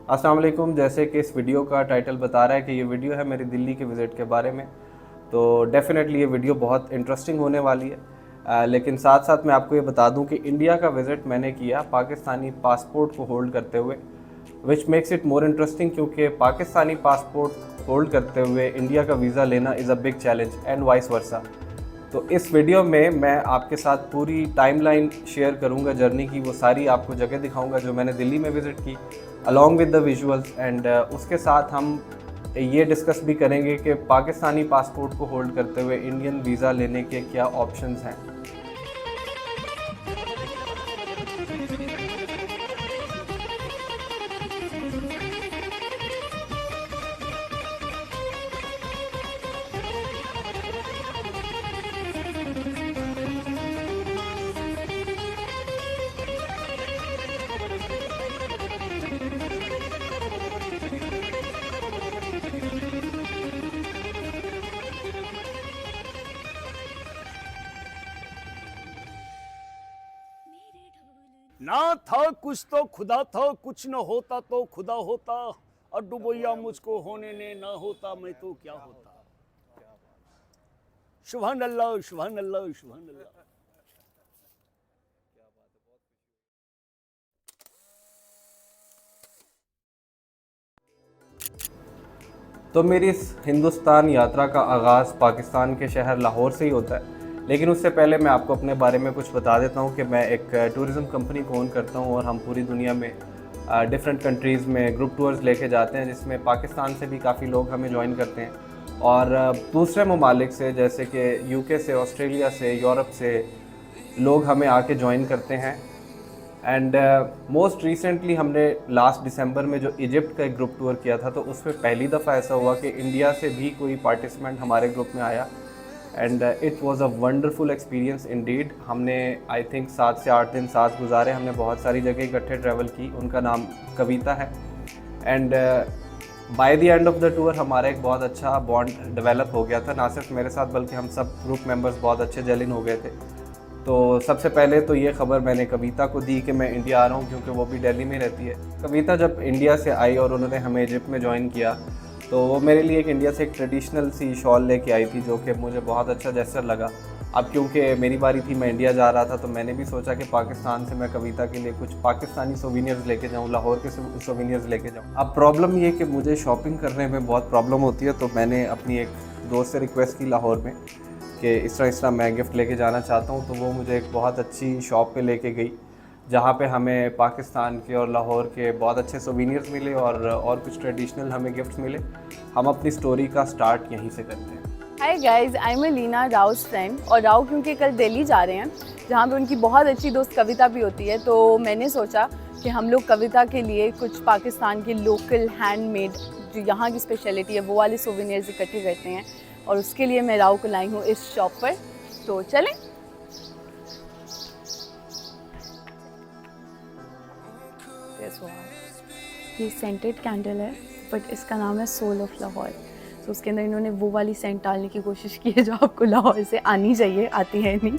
अस्सलाम वालेकुम। जैसे कि इस वीडियो का टाइटल बता रहा है कि ये वीडियो है मेरी दिल्ली के विज़िट के बारे में, तो डेफ़िनेटली ये वीडियो बहुत इंटरेस्टिंग होने वाली है। लेकिन साथ साथ मैं आपको ये बता दूं कि इंडिया का विज़िट मैंने किया पाकिस्तानी पासपोर्ट को होल्ड करते हुए, which makes it more interesting, क्योंकि पाकिस्तानी पासपोर्ट होल्ड करते हुए इंडिया का वीज़ा लेना is a big challenge and vice versa. तो इस वीडियो में मैं आपके साथ पूरी टाइमलाइन शेयर करूंगा जर्नी की, वो सारी आपको जगह दिखाऊंगा जो मैंने दिल्ली में विज़िट की, along with the visuals. And उसके साथ हम ये डिस्कस भी करेंगे कि पाकिस्तानी पासपोर्ट को होल्ड करते हुए इंडियन वीज़ा लेने के क्या ऑप्शंस हैं। ना था कुछ तो खुदा था, कुछ न होता तो खुदा होता, और डुबोया मुझको होने ने, ना होता मैं तो क्या होता। सुभान अल्लाह, सुभान अल्लाह, सुभान अल्लाह। तो मेरी इस हिंदुस्तान यात्रा का आगाज़ पाकिस्तान के शहर लाहौर से ही होता है। लेकिन उससे पहले मैं आपको अपने बारे में कुछ बता देता हूँ कि मैं एक टूरिज़म कंपनी को ओन करता हूँ और हम पूरी दुनिया में डिफरेंट कंट्रीज़ में ग्रुप टूर्स लेके जाते हैं, जिसमें पाकिस्तान से भी काफ़ी लोग हमें ज्वाइन करते हैं और दूसरे ममालिक से जैसे कि यूके से, ऑस्ट्रेलिया से, यूरोप से लोग हमें आके ज्वाइन करते हैं। एंड मोस्ट रिसेंटली हमने लास्ट दिसंबर में जो इजिप्ट का एक ग्रुप टूर किया था, तो उसमें पहली दफ़ा ऐसा हुआ कि इंडिया से भी कोई पार्टिसिपेंट हमारे ग्रुप में आया। And it was a wonderful experience Indeed. हमने आई थिंक 7 से 8 दिन साथ गुजारे, हमने बहुत सारी जगह इकट्ठे ट्रैवल की। उनका नाम कविता है। And by the end of the tour हमारा एक बहुत अच्छा बॉन्ड डेवलप हो गया था, ना सिर्फ मेरे साथ बल्कि हम सब ग्रुप मेंबर्स बहुत अच्छे जेलिन हो गए थे। तो सबसे पहले तो ये ख़बर मैंने कविता को दी कि मैं इंडिया आ रहा हूँ, क्योंकि वो भी दिल्ली में रहती है। कविता जब इंडिया से आई और उन्होंने हमें इजिप्ट में ज्वाइन किया, तो वो मेरे लिए एक इंडिया से एक ट्रेडिशनल सी शॉल लेके आई थी, जो कि मुझे बहुत अच्छा जेस्चर लगा। अब क्योंकि मेरी बारी थी, मैं इंडिया जा रहा था, तो मैंने भी सोचा कि पाकिस्तान से मैं कविता के लिए कुछ पाकिस्तानी सोवीनियर्स लेके जाऊँ, लाहौर के सोवीनियर्स लेके जाऊँ। अब प्रॉब्लम ये कि मुझे शॉपिंग करने में बहुत प्रॉब्लम होती है, तो मैंने अपनी एक दोस्त से रिक्वेस्ट की लाहौर में कि इस तरह मैं गिफ्ट लेके जाना चाहता हूँ। तो वो मुझे एक बहुत अच्छी शॉप पे लेके गई, जहाँ पे हमें पाकिस्तान के और लाहौर के बहुत अच्छे सोवीनियर्स मिले और कुछ ट्रेडिशनल हमें गिफ्ट्स मिले। हम अपनी स्टोरी का स्टार्ट यहीं से करते हैं। Hi guys, I am Leena, Rao's friend. और राव क्योंकि कल दिल्ली जा रहे हैं, जहाँ पे उनकी बहुत अच्छी दोस्त कविता भी होती है, तो मैंने सोचा कि हम लोग कविता के लिए कुछ पाकिस्तान के लोकल हैंडमेड जो यहाँ की स्पेशलिटी है वो वाले सोवेनियर्स इकट्ठे करते हैं, और उसके लिए मैं राव को लाई हूँ इस शॉप पर। तो चलें। ये सेंटेड कैंडल है, बट इसका नाम है सोल ऑफ लाहौर। तो उसके अंदर इन्होंने वो वाली सेंट डालने की कोशिश की है जो आपको लाहौर से आनी चाहिए, आती है नहीं।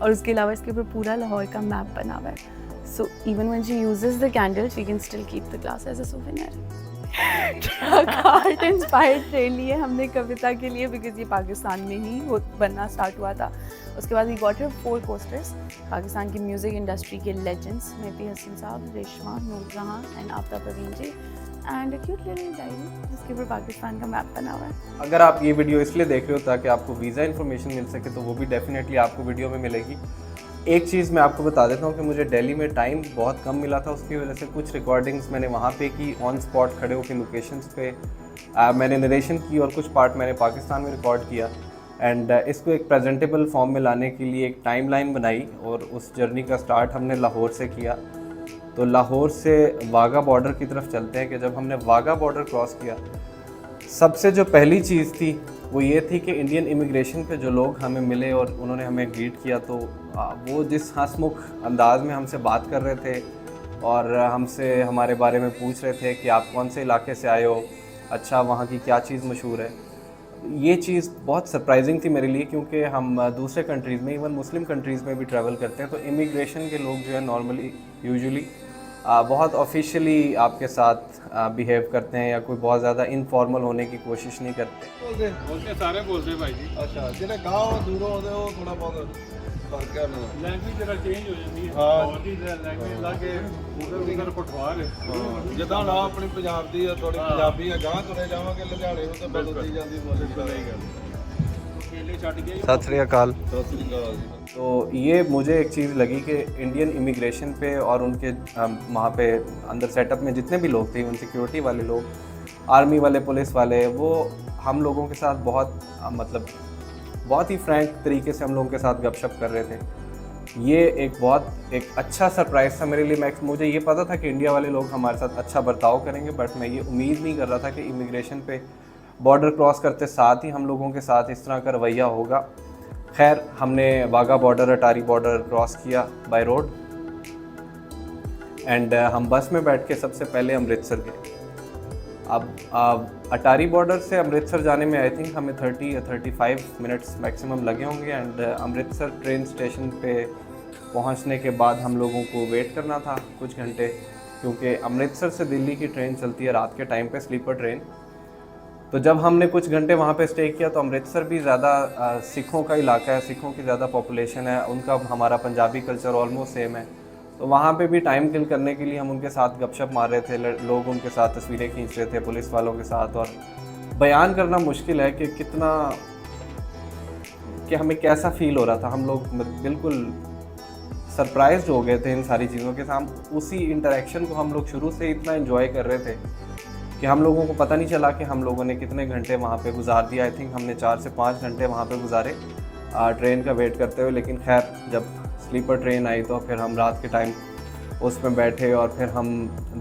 और उसके अलावा इसके ऊपर पूरा लाहौर का मैप बना हुआ है। So even when she uses the candle she can still keep the glass as a souvenir. Art inspired train लिए हमने कविता के लिए, बिकॉज ये पाकिस्तान में ही बनना स्टार्ट हुआ था। उसके बाद we got here 4 posters Pakistan की म्यूज़िक इंडस्ट्री के legends Mehdi Hasan Sahab, Reshma, Noor Jahan and Aftab Parveen ji, and a cute little diary जिसके ऊपर पाकिस्तान का मैप बना हुआ है। अगर आप ये वीडियो इसलिए देख रहे हो ताकि आपको वीज़ा इन्फॉर्मेशन मिल सके, तो वो भी डेफिनेटली आपको वीडियो में मिलेगी। एक चीज़ मैं आपको बता देता हूँ कि मुझे दिल्ली में टाइम बहुत कम मिला था, उसकी वजह से कुछ रिकॉर्डिंग्स मैंने वहाँ पे की, ऑन स्पॉट खड़े होकर लोकेशंस पे मैंने नरेशन की, और कुछ पार्ट मैंने पाकिस्तान में रिकॉर्ड किया। एंड इसको एक प्रेजेंटेबल फॉर्म में लाने के लिए एक टाइमलाइन बनाई, और उस जर्नी का स्टार्ट हमने लाहौर से किया। तो लाहौर से वाघा बॉर्डर की तरफ चलते हैं कि जब हमने वाघा बॉर्डर क्रॉस किया, सबसे जो पहली चीज़ थी वो ये थी कि इंडियन इमिग्रेशन पे जो लोग हमें मिले और उन्होंने हमें ग्रीट किया, तो वो जिस हंसमुख अंदाज में हमसे बात कर रहे थे और हमसे हमारे बारे में पूछ रहे थे कि आप कौन से इलाके से आए हो, अच्छा वहाँ की क्या चीज़ मशहूर है, ये चीज़ बहुत सरप्राइजिंग थी मेरे लिए, क्योंकि हम दूसरे कंट्रीज़ में, इवन मुस्लिम कंट्रीज़ में भी ट्रैवल करते हैं, तो इमिग्रेशन के लोग जो है नॉर्मली यूजुअली बहुत ऑफिशियली आपके साथ बिहेव करते हैं या कोई बहुत ज़्यादा इनफॉर्मल होने की कोशिश नहीं करते। बोलते सारे बोलते भाई जी। ਅੱਛਾ ਜਿਹੜੇ ਗਾਂਵ ਦੂਰੋਂ ਆਉਂਦੇ ਉਹ ਥੋੜਾ ਬਹੁਤ ਫਰਕ ਹੈ ਉਹਨਾਂ ਦਾ। ਲੈਂਗੁਏਜ ਜਰਾ ਚੇਂਜ ਹੋ ਜਾਂਦੀ ਹੈ। ਹਾਂ। ਹੋਰ ਦੀ ਲੈਂਗੁਏਜ ਲਾ ਕੇ ਉਧਰ ਪਠਵਾਰ ਹੈ। ਜਿੱਦਾਂ ਨਾ ਆਪਣੀ ਪੰਜਾਬ ਦੀ ਆ ਥੋੜੀ ਪੰਜਾਬੀ ਆ ਗਾਂ ਤੁਰੇ ਜਾਵਾਂਗੇ ਲੁਧਿਆਣੇ ਨੂੰ ਤਾਂ ਬਦਲਦੀ ਜਾਂਦੀ ਬੋਲੀ ਸਹੀ ਗੱਲ। ਕੇਲੇ ਛੱਡ ਕੇ सत श्री अकाल। ਸਤਿ ਸ੍ਰੀ ਅਕਾਲ ਜੀ। तो ये मुझे एक चीज़ लगी कि इंडियन इमिग्रेशन पे और उनके वहाँ पे अंदर सेटअप में जितने भी लोग थे, उन सिक्योरिटी वाले लोग, आर्मी वाले, पुलिस वाले, वो हम लोगों के साथ बहुत बहुत ही फ्रैंक तरीके से हम लोगों के साथ गपशप कर रहे थे। ये एक अच्छा सरप्राइज़ था मेरे लिए। मुझे ये पता था कि इंडिया वाले लोग हमारे साथ अच्छा बर्ताव करेंगे, बट मैं ये उम्मीद नहीं कर रहा था कि इमिग्रेशन पे बॉर्डर क्रॉस करते साथ ही हम लोगों के साथ इस तरह का रवैया होगा। खैर, हमने वाघा बॉर्डर, अटारी बॉर्डर क्रॉस किया बाय रोड एंड हम बस में बैठ के सबसे पहले अमृतसर गए। अब अटारी बॉर्डर से अमृतसर जाने में आई थिंक हमें 30 या 35 मिनट्स मैक्सिमम लगे होंगे एंड अमृतसर ट्रेन स्टेशन पे पहुंचने के बाद हम लोगों को वेट करना था कुछ घंटे, क्योंकि अमृतसर से दिल्ली की ट्रेन चलती है रात के टाइम पे, स्लीपर ट्रेन। तो जब हमने कुछ घंटे वहाँ पे स्टे किया तो अमृतसर भी ज़्यादा सिखों का इलाका है, सिखों की ज़्यादा पॉपुलेशन है, उनका हमारा पंजाबी कल्चर ऑलमोस्ट सेम है। तो वहाँ पे भी टाइम किल करने के लिए हम उनके साथ गपशप मार रहे थे, लोग उनके साथ तस्वीरें खींच रहे थे पुलिस वालों के साथ। और बयान करना मुश्किल है कि कितना, कि हमें कैसा फ़ील हो रहा था। हम लोग बिल्कुल सरप्राइज्ड हो गए थे इन सारी चीज़ों के साथ। उसी इंटरेक्शन को हम लोग शुरू से इतना एंजॉय कर रहे थे कि हम लोगों को पता नहीं चला कि हम लोगों ने कितने घंटे वहाँ पे गुजार दिया। आई थिंक हमने 4 से 5 घंटे वहाँ पे गुजारे ट्रेन का वेट करते हुए। लेकिन खैर, जब स्लीपर ट्रेन आई तो फिर हम रात के टाइम उसमें बैठे और फिर हम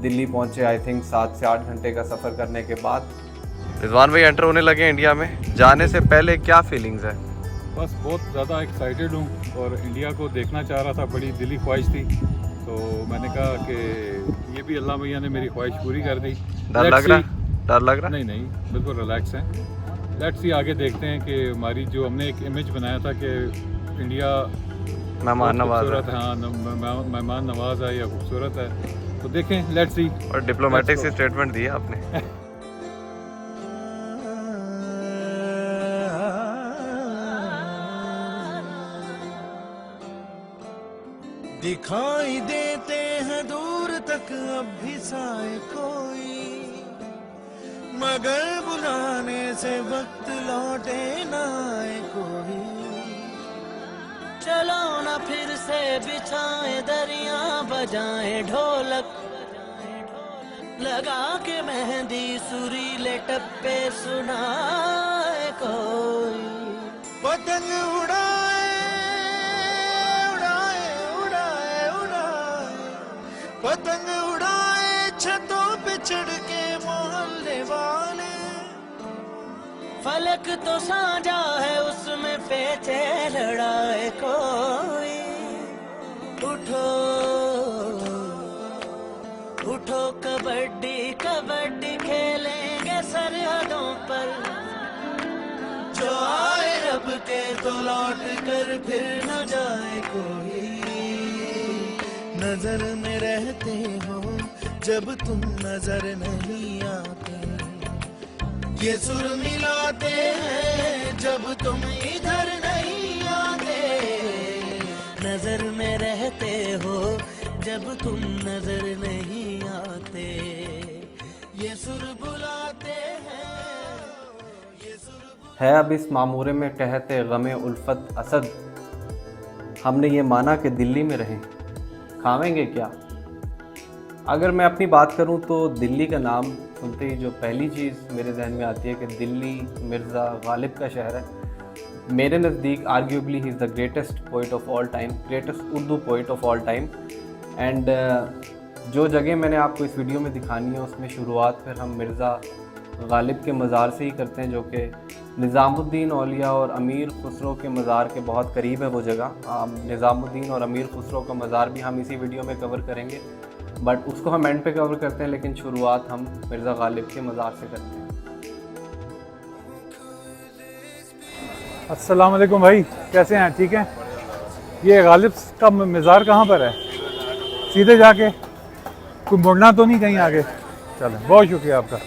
दिल्ली पहुँचे। आई थिंक 7 से 8 घंटे का सफ़र करने के बाद रिजवान भाई एंटर होने लगे इंडिया में। जाने से पहले क्या फीलिंग्स है? बस बहुत ज़्यादा एक्साइटेड हूँ और इंडिया को देखना चाह रहा था, बड़ी दिली ख्वाहिश थी। तो मैंने कहा कि ये भी अल्लाह भैया ने मेरी ख्वाहिश पूरी कर दी। डर लग रहा? नहीं नहीं, बिल्कुल रिलैक्स हैं। लेट्स सी, आगे देखते हैं कि हमारी जो हमने एक इमेज बनाया था कि इंडिया मेहमान नवाज है। हाँ, मेहमान नवाज है या खूबसूरत है, तो देखें, लेट्स सी। और डिप्लोमेटिक से स्टेटमेंट दिया आपने। दिखाई देते हैं दूर तक अब भी साए कोई, मगर बुलाने से वक्त लौटे ना आए कोई। चलो ना फिर से बिछाए दरिया, बजाए ढोलक, लगा के मेहंदी सुरीले टप्पे सुनाए कोई। पतंग उड़ाए उड़ाए उड़ाए उड़ाए, पतंग उड़ाए छतों पे चढ़ के मोहल्ले वाले। फलक तो साझा है उसमें पेचे लड़ाए कोई। उठो उठो कबड्डी कबड्डी खेलेंगे सरहदों पर, जो आए रब के तो लौट कर फिर न जाए कोई। नजर में रहते हो जब तुम नजर नहीं आते, ये सुर मिलाते हैं जब तुम इधर नहीं आते। नजर में रहते हो जब तुम नजर नहीं आते, ये सुर बुलाते हैं, ये सुर है अब इस मामूरे में कहते गमे उल्फत असद, हमने ये माना कि दिल्ली में रहें, खावेंगे क्या। अगर मैं अपनी बात करूं तो दिल्ली का नाम सुनते ही जो पहली चीज़ मेरे जहन में आती है कि दिल्ली मिर्ज़ा गालिब का शहर है। मेरे नज़दीक arguably he is the greatest poet of all time, greatest Urdu poet of all time. And जो जगह मैंने आपको इस वीडियो में दिखानी है उसमें शुरुआत फिर हम मिर्ज़ा गालिब के मज़ार से ही करते हैं, जो कि निज़ामुद्दीन औलिया और अमीर खुसरो के मज़ार के बहुत करीब है वो जगह। निज़ामुद्दीन और अमीर खुसरो का मज़ार भी हम इसी वीडियो में कवर करेंगे, बट उसको हम एंड पे कवर करते हैं। लेकिन शुरुआत हम मिर्ज़ा गालिब के मज़ार से करते हैं। अस्सलाम वालेकुम भाई, कैसे हैं? ठीक हैं। ये गालिब का मज़ार कहाँ पर है? सीधे जाके कोई मुड़ना तो नहीं कहीं आगे? चलें, बहुत शुक्रिया आपका।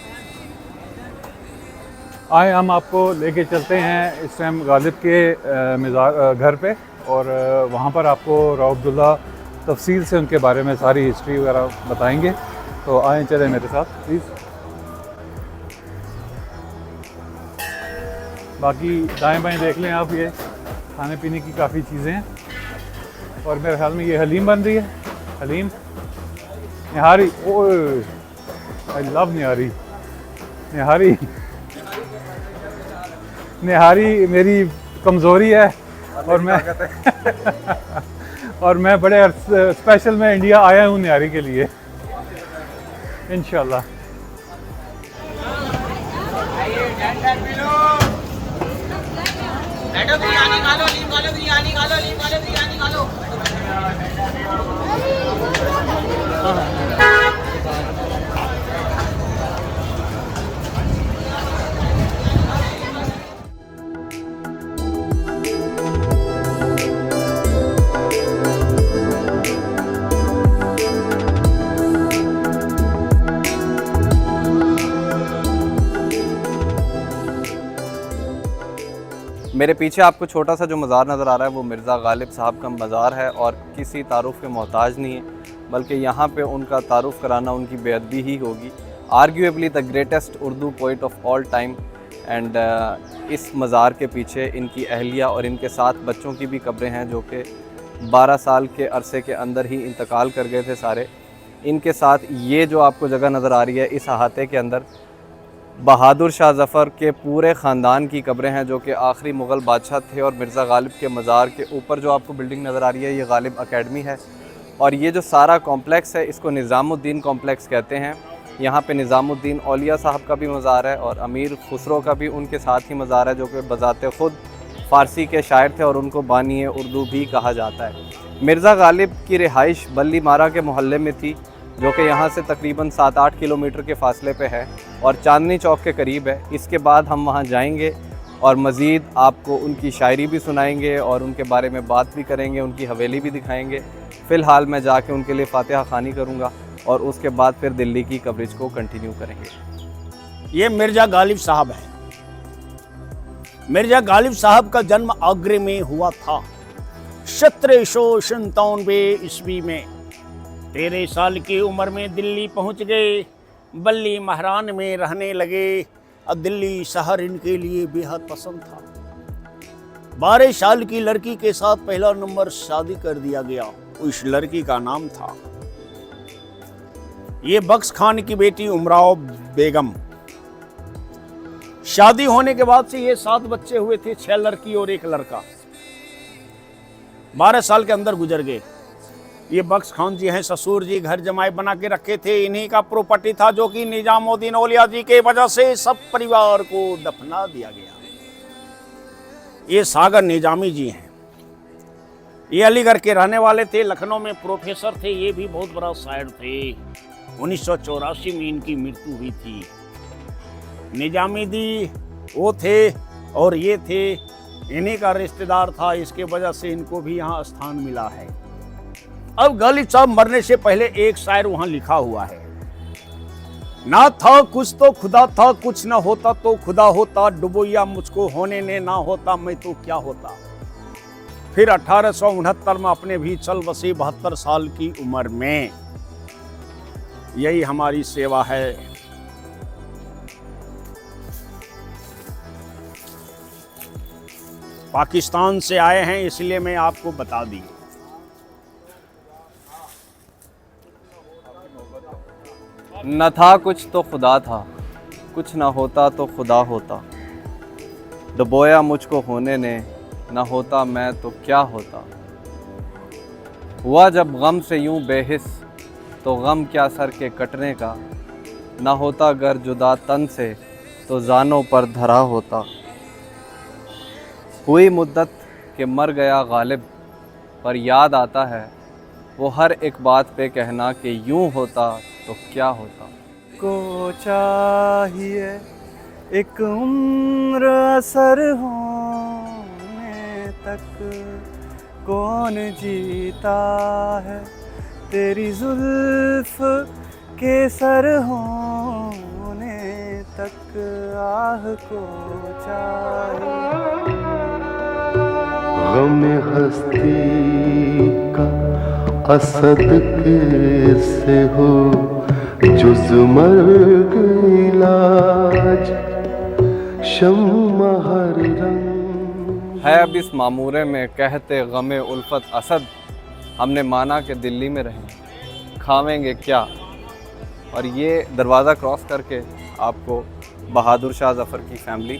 आए हम आपको लेके चलते हैं इस टाइम गालिब के घर पे, और वहाँ पर आपको राव अब्दुल्ला तफसील से उनके बारे में सारी हिस्ट्री वगैरह बताएंगे। तो आए चलें मेरे साथ प्लीज़। बाकी दाएं बाएं देख लें आप, ये खाने पीने की काफ़ी चीज़ें हैं, और मेरे ख्याल में ये हलीम बन रही है। हलीम, निहारी, ओए आई लव निहारी। निहारी निहारी मेरी कमज़ोरी है, और मैं और मैं बड़े स्पेशल में इंडिया आया हूँ निहारी के लिए, इंशाल्लाह। बिरयानी खा लो, लीम खा लो, बिरयानी खा लो, लीम खा लो, बिरयानी खा लो। मेरे पीछे आपको छोटा सा जो मज़ार नज़र आ रहा है वो मिर्ज़ा गालिब साहब का मज़ार है, और किसी तारुफ़ के मोहताज नहीं है, बल्कि यहाँ पे उनका तारुफ़ कराना उनकी बेअदबी ही होगी। Arguably the greatest Urdu poet of all time. And इस मज़ार के पीछे इनकी अहलिया और इनके 7 बच्चों की भी कब्रें हैं, जो कि 12 साल के अरसे के अंदर ही इंतकाल कर गए थे सारे। इनके साथ ये जो आपको जगह नज़र आ रही है, इस अहाते के अंदर बहादुर शाह ज़फ़र के पूरे ख़ानदान की कब्रें हैं, जो कि आखिरी मुग़ल बादशाह थे। और मिर्ज़ा गालिब के मज़ार के ऊपर जो आपको बिल्डिंग नज़र आ रही है, ये गालिब अकेडमी है। और ये जो सारा कॉम्प्लेक्स है, इसको निज़ामुद्दीन कॉम्प्लेक्स कहते हैं। यहाँ पे निज़ामुद्दीन औलिया साहब का भी मज़ार है, और अमीर खुसरो का भी उनके साथ ही मज़ार है, जो कि बज़ाते ख़ुद फ़ारसी के शायर थे, और उनको बानी उर्दू भी कहा जाता है। मिर्ज़ा गालिब की रिहाइश बल्ली मारा के मोहल्ले में थी, जो कि यहाँ से तकरीबन 7-8 किलोमीटर के फ़ासले पे है, और चांदनी चौक के करीब है। इसके बाद हम वहाँ जाएंगे और मज़ीद आपको उनकी शायरी भी सुनाएंगे, और उनके बारे में बात भी करेंगे, उनकी हवेली भी दिखाएंगे। फ़िलहाल मैं जाके उनके लिए फ़ातिहा ख़ानी करूँगा, और उसके बाद फिर दिल्ली की कवरेज को कंटिन्यू करेंगे। ये मिर्ज़ा गालिब साहब हैं। मिर्ज़ा गालिब साहब का जन्म आगरे में हुआ था 1797 ईस्वी में। 13 साल की उम्र में दिल्ली पहुंच गए, बल्ली महरान में रहने लगे। अब दिल्ली शहर इनके लिए बेहद पसंद था। 12 साल की लड़की के साथ पहला नंबर शादी कर दिया गया। उस लड़की का नाम था ये बख्श खान की बेटी उमराव बेगम। शादी होने के बाद से ये 7 बच्चे हुए थे, 6 लड़की और 1 लड़का। 12 साल के अंदर गुजर गए। ये बख्श खान जी हैं, ससुर जी घर जमाई बना के रखे थे। इन्हीं का प्रॉपर्टी था, जो कि निजामुद्दीन औलिया जी के वजह से सब परिवार को दफना दिया गया। ये सागर निजामी जी हैं। ये अलीगढ़ के रहने वाले थे, लखनऊ में प्रोफेसर थे। ये भी बहुत बड़ा शायर थे। 1984 में इनकी मृत्यु हुई थी। निजामी दी वो थे, और ये थे, इन्हीं का रिश्तेदार था। इसके वजह से इनको भी यहाँ स्थान मिला है। अब गालिब साहब मरने से पहले एक शायर वहां लिखा हुआ है, ना था कुछ तो खुदा था, कुछ ना होता तो खुदा होता, डुबोया मुझको होने ने, ना होता मैं तो क्या होता। फिर 1869 में अपने भी चल बसे 72 साल की उम्र में। यही हमारी सेवा है। पाकिस्तान से आए हैं, इसलिए मैं आपको बता दी। न था कुछ तो खुदा था, कुछ ना होता तो खुदा होता, डुबोया मुझको होने ने, न होता मैं तो क्या होता। हुआ जब गम से यूं बेहिस, तो गम क्या सर के कटने का, न होता गर जुदा तन से, तो जानों पर धरा होता। हुई मुद्दत के मर गया गालिब, पर याद आता है वो हर एक बात पे कहना कि यूं होता तो क्या होता। को चाहिए एक उम्र असर होने तक, कौन जीता है तेरी जुल्फ के सर होने तक आह को चाहे। गम हस्ती का असद कैसे हो जुज़ मर्ग इलाज शम्मा हर रंग है अब इस मामूरे में कहते गमे उल्फत असद, हमने माना कि दिल्ली में रहें खावेंगे क्या। और ये दरवाज़ा क्रॉस करके आपको बहादुर शाह ज़फ़र की फैमिली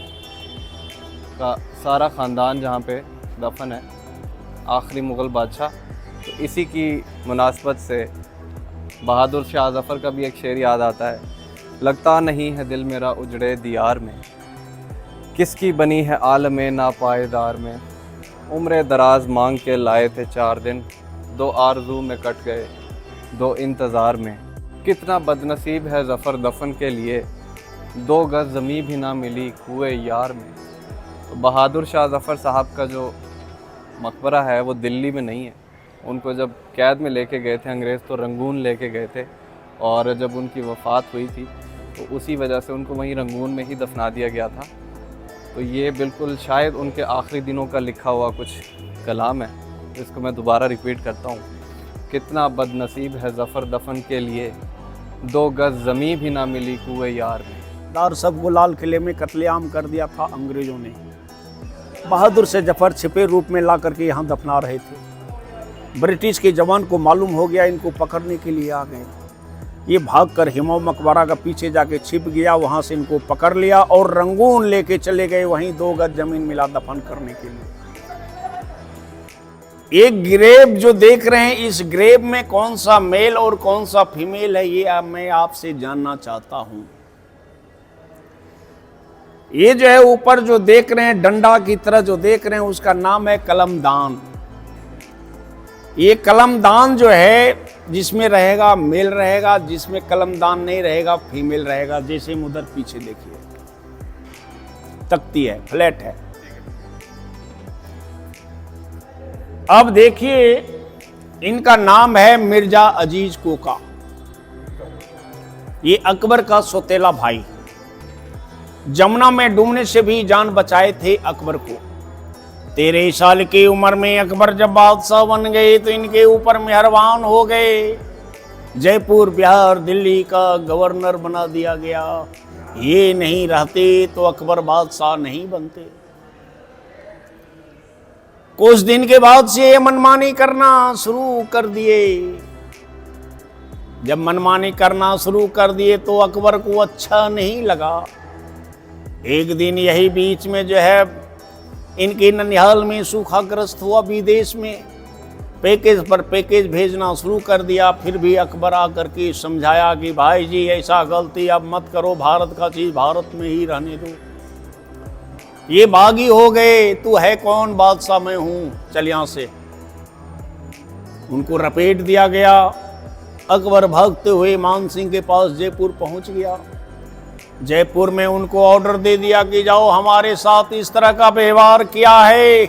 का सारा ख़ानदान जहाँ पे दफन है, आखिरी मुग़ल बादशाह, तो इसी की मुनासबत से बहादुर शाह ज़फ़र का भी एक शेर याद आता है। लगता नहीं है दिल मेरा उजड़े दियार में, किसकी बनी है आलम नापायदार में। उम्र दराज मांग के लाए थे 4 दिन, 2 आरज़ू में कट गए 2 इंतज़ार में। कितना बदनसीब है ज़फ़र दफन के लिए, 2 गज़ ज़मीं भी ना मिली कुए यार में। तो बहादुर शाह ज़फ़र साहब का जो मकबरा है वो दिल्ली में नहीं है। उनको जब कैद में लेके गए थे अंग्रेज़ तो रंगून लेके गए थे, और जब उनकी वफ़ात हुई थी तो उसी वजह से उनको वहीं रंगून में ही दफना दिया गया था। तो ये बिल्कुल शायद उनके आखिरी दिनों का लिखा हुआ कुछ कलाम है, जिसको मैं दोबारा रिपीट करता हूँ। कितना बदनसीब है ज़फ़र दफन के लिए, 2 गज़ ज़मीं भी ना मिली कुए यार में। दार सबको लाल किले में कत्लेआम कर दिया था अंग्रेज़ों ने। बहादुर से जफ़र छिपे रूप में ला करके यहाँ दफना रहे थे। ब्रिटिश के जवान को मालूम हो गया इनको पकड़ने के लिए आ गए। ये भागकर हिमाऊ मकबरा का पीछे जाके छिप गया, वहाँ से इनको पकड़ लिया और रंगून लेके चले गए। वहीं 2 गज ज़मीन मिला दफन करने के लिए। एक ग्रेव जो देख रहे हैं, इस ग्रेव में कौन सा मेल और कौन सा फीमेल है ये मैं आपसे जानना चाहता हूं। ये जो है ऊपर जो देख रहे हैं डंडा की तरह जो देख रहे हैं उसका नाम है कलमदान। ये कलमदान जो है जिसमें रहेगा मेल रहेगा, जिसमें कलमदान नहीं रहेगा फीमेल रहेगा। जैसे उधर पीछे देखिए तख्ती है, फ्लैट है। अब देखिए इनका नाम है मिर्जा अजीज कोका। ये अकबर का सौतेला भाई, जमुना में डूबने से भी जान बचाए थे अकबर को। 13 साल की उम्र में अकबर जब बादशाह बन गए तो इनके ऊपर मेहरबान हो गए। जयपुर, बिहार, दिल्ली का गवर्नर बना दिया गया। ये नहीं रहते तो अकबर बादशाह नहीं बनते। कुछ दिन के बाद से मनमानी करना शुरू कर दिए। जब मनमानी करना शुरू कर दिए तो अकबर को अच्छा नहीं लगा। एक दिन यही बीच में जो है इनके ननिहाल में सूखाग्रस्त हुआ। विदेश में पैकेज पर पैकेज भेजना शुरू कर दिया। फिर भी अकबर आकर के समझाया कि भाई जी ऐसा गलती अब मत करो, भारत का चीज़ भारत में ही रहने दो। ये बागी हो गए, तू है कौन, बादशाह मैं हूं, चल यहां से। उनको रपेट दिया गया। अकबर भागते हुए मान सिंह के पास जयपुर पहुंच गया। जयपुर में उनको ऑर्डर दे दिया कि जाओ हमारे साथ इस तरह का व्यवहार किया है,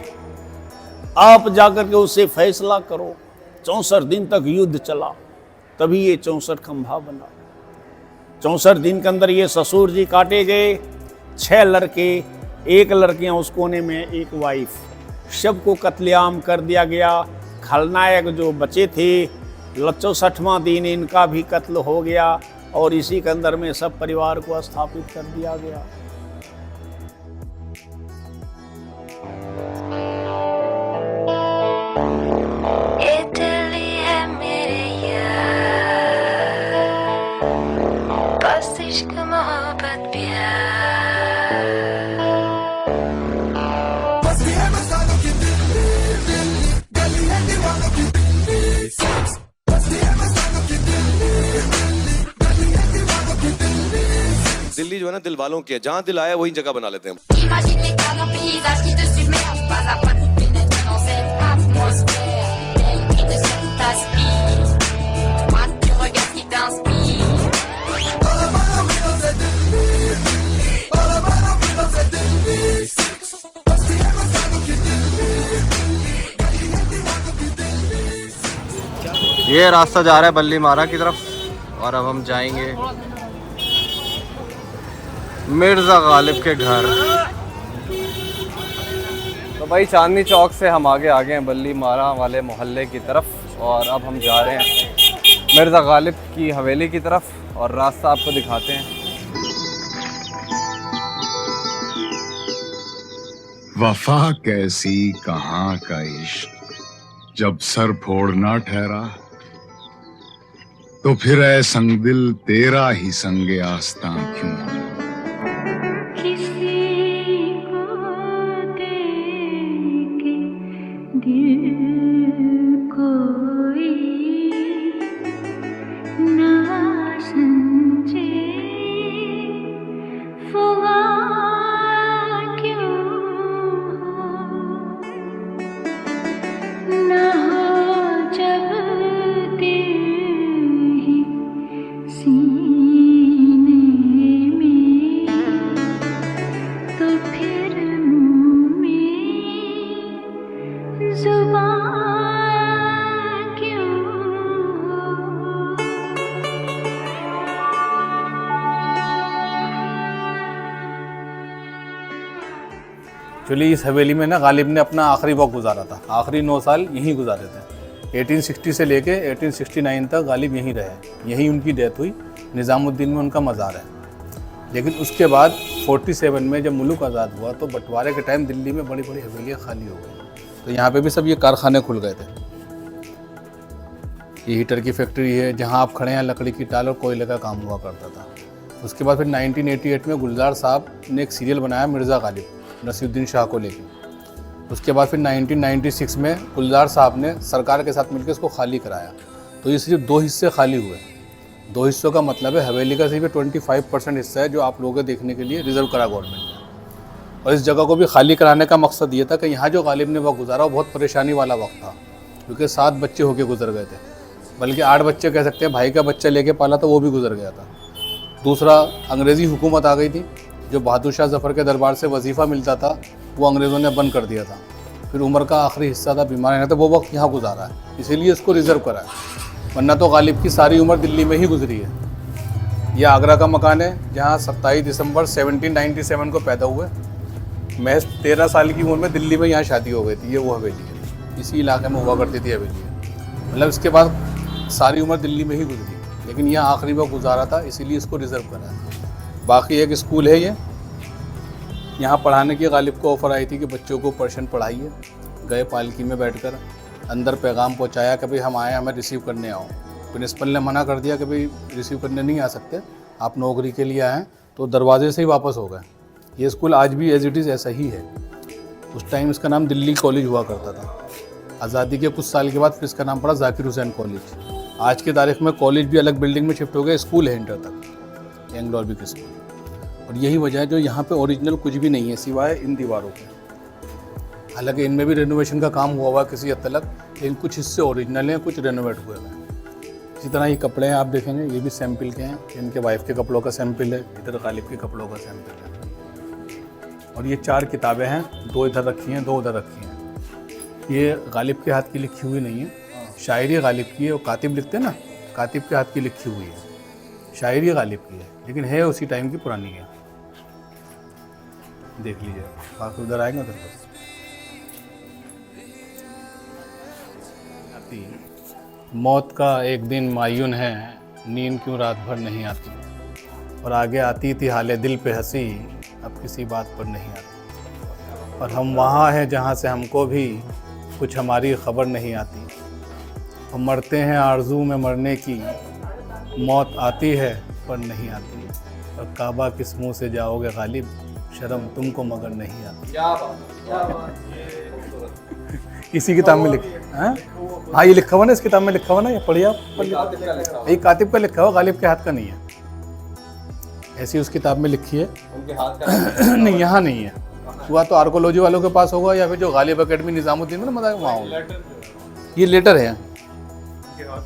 आप जाकर के उससे फैसला करो। 64 दिन तक युद्ध चला, तभी ये 64 खंभा बना। 64 दिन के अंदर ये ससुर जी काटे गए, 6 लड़के, 1 लड़कियां उस कोने में, 1 वाइफ, सबको कत्लेआम कर दिया गया। खलनायक जो बचे थे 64वां दिन इनका भी कत्ल हो गया और इसी के अंदर में सब परिवार को स्थापित कर दिया गया। इटली है मेरे यार, बस इश्क मोहब्बत प्यार। दिल्ली जो है ना दिल वालों की है, जहाँ दिल आया वही जगह बना लेते हैं। Imagine les cadres, un paysage qui te submerge, pas à pas tout pénétrer dans cette atmosphère. Elle qui te sert, qui t'aspire. Toi, tu regardes qui t'inspire. ये रास्ता जा रहा है बल्ली मारा की तरफ और अब हम जाएंगे मिर्ज़ा गालिब के घर। तो भाई चांदनी चौक से हम आगे आ गए हैं बल्ली मारा वाले मोहल्ले की तरफ और अब हम जा रहे हैं मिर्ज़ा गालिब की हवेली की तरफ और रास्ता आपको दिखाते हैं। वफा कैसी कहाँ का इश्क, जब सर फोड़ना ठहरा तो फिर ऐ संगदिल तेरा ही संगे आस्तां क्यों। एक्चुअली इस हवेली में ना गालिब ने अपना आखिरी वक्त गुजारा था, आखिरी 9 साल यहीं गुजारे थे। 1860 से लेके 1869 तक गालिब यहीं रहे, यहीं उनकी डेथ हुई। निज़ामुद्दीन में उनका मज़ार है। लेकिन उसके बाद 47 में जब मुल्क आज़ाद हुआ तो बंटवारे के टाइम दिल्ली में बड़ी बड़ी हवेलियाँ खाली हो गई, तो यहाँ पे भी सब ये कारखाने खुल गए थे। ये हीटर की फैक्ट्री है, जहाँ आप खड़े हैं लकड़ी की टाल और कोयले का काम हुआ करता था। उसके बाद फिर 1988 में गुलजार साहब ने एक सीरियल बनाया मिर्ज़ा गालिब, नसीरुद्दीन शाह को लेके। उसके बाद फिर 1996 में गुलजार साहब ने सरकार के साथ मिलकर इसको खाली कराया। तो ये सिर्फ 2 हिस्से खाली हुए। 2 हिस्सों का मतलब है हवेली का सिर्फ 25% हिस्सा है जो आप लोगों के देखने के लिए रिजर्व करा गवर्नमेंट ने। और इस जगह को भी खाली कराने का मकसद ये था कि यहाँ जो गालिब ने वक्त गुजारा वो बहुत परेशानी वाला वक्त था, क्योंकि 7 बच्चे होके गुजर गए थे, बल्कि 8 बच्चे कह सकते हैं। भाई का बच्चा लेके पाला था, वो भी गुजर गया था। दूसरा, अंग्रेज़ी हुकूमत आ गई थी, जो बहादुर शाह जफ़र के दरबार से वजीफ़ा मिलता था वो अंग्रेज़ों ने बंद कर दिया था। फिर उम्र का आखिरी हिस्सा था, बीमार रहना था, वो वक्त यहाँ गुजारा है, इसीलिए इसको रिज़र्व करा है। वरना तो गालिब की सारी उम्र दिल्ली में ही गुजरी है। यह आगरा का मकान है, जहाँ 27 दिसंबर 1797 को पैदा हुए। महज 13 साल की उम्र में दिल्ली में यहाँ शादी हो गई थी। ये वो हवेली है, इसी इलाके में हुआ करती थी हवेली। मतलब इसके बाद सारी उम्र दिल्ली में ही गुजरी, लेकिन यहाँ आखिरी वक्त गुजारा था, इसीलिए इसको रिज़र्व करा है। बाकी एक स्कूल है ये, यहाँ पढ़ाने की गालिब को ऑफ़र आई थी कि बच्चों को पर्शियन पढ़ाइए। गए पालकी में बैठकर, अंदर पैगाम पहुँचाया कि भाई हम आए, हमें रिसीव करने आओ। प्रिंसिपल ने मना कर दिया कि भाई रिसीव करने नहीं आ सकते, आप नौकरी के लिए आएँ, तो दरवाजे से ही वापस हो गए। ये स्कूल आज भी एज इट इज़ ऐसा ही है। उस टाइम इसका नाम दिल्ली कॉलेज हुआ करता था। आज़ादी के कुछ साल के बाद फिर इसका नाम पड़ा जाकिर हुसैन कॉलेज। आज की तारीख में कॉलेज भी अलग बिल्डिंग में शिफ्ट हो गया, स्कूल है इंटर तक, यंग डॉल्बी स्कूल। और यही वजह है जो यहाँ पे ओरिजिनल कुछ भी नहीं है सिवाय इन दीवारों के। हालांकि इनमें भी रेनोवेशन का काम हुआ किसी हद तक, लेकिन कुछ हिस्से ओरिजिनल हैं, कुछ रेनोवेट हुए हैं। इसी तरह ये कपड़े हैं, आप देखेंगे ये भी सैंपल के हैं। इनके वाइफ के कपड़ों का सैंपल है, इधर गालिब के कपड़ों का सैंपल है। और ये 4 किताबें हैं, 2 इधर रखी हैं, 2 उधर रखी हैं। ये गालिब के हाथ की लिखी हुई नहीं है, शायरी गालिब की है। और कातिब लिखते हैं ना, कातिब के हाथ की लिखी हुई है, शायरी गालिब की है, लेकिन है उसी टाइम की पुरानी है। देख लीजिए, बाकी उधर आएंगे उधर आती। मौत का एक दिन मायून है, नींद क्यों रात भर नहीं आती। और आगे आती थी हाले दिल पे हंसी, अब किसी बात पर नहीं आती। और हम वहाँ हैं जहाँ से हमको भी कुछ हमारी खबर नहीं आती। हम मरते हैं आरज़ू में मरने की, मौत आती है पर नहीं आती। और काबा किस मुँह से जाओगे गालिब, शर्म तुमको मगर नहीं आती। इसी किताब में लिखा है। हाँ, ये लिखा हुआ ना, इस किताब में लिखा हुआ ना, ये पढ़िए आप। ये कातिब का लिखा हुआ, गालिब के हाथ का नहीं है। ऐसी उस किताब में लिखी है, उनके हाथ का नहीं, यहाँ नहीं है। हुआ तो आर्कोलॉजी वालों के पास होगा, या फिर जो गालिब अकेडमी निज़ामुद्दीन में ना वहाँ होगा। ये लेटर है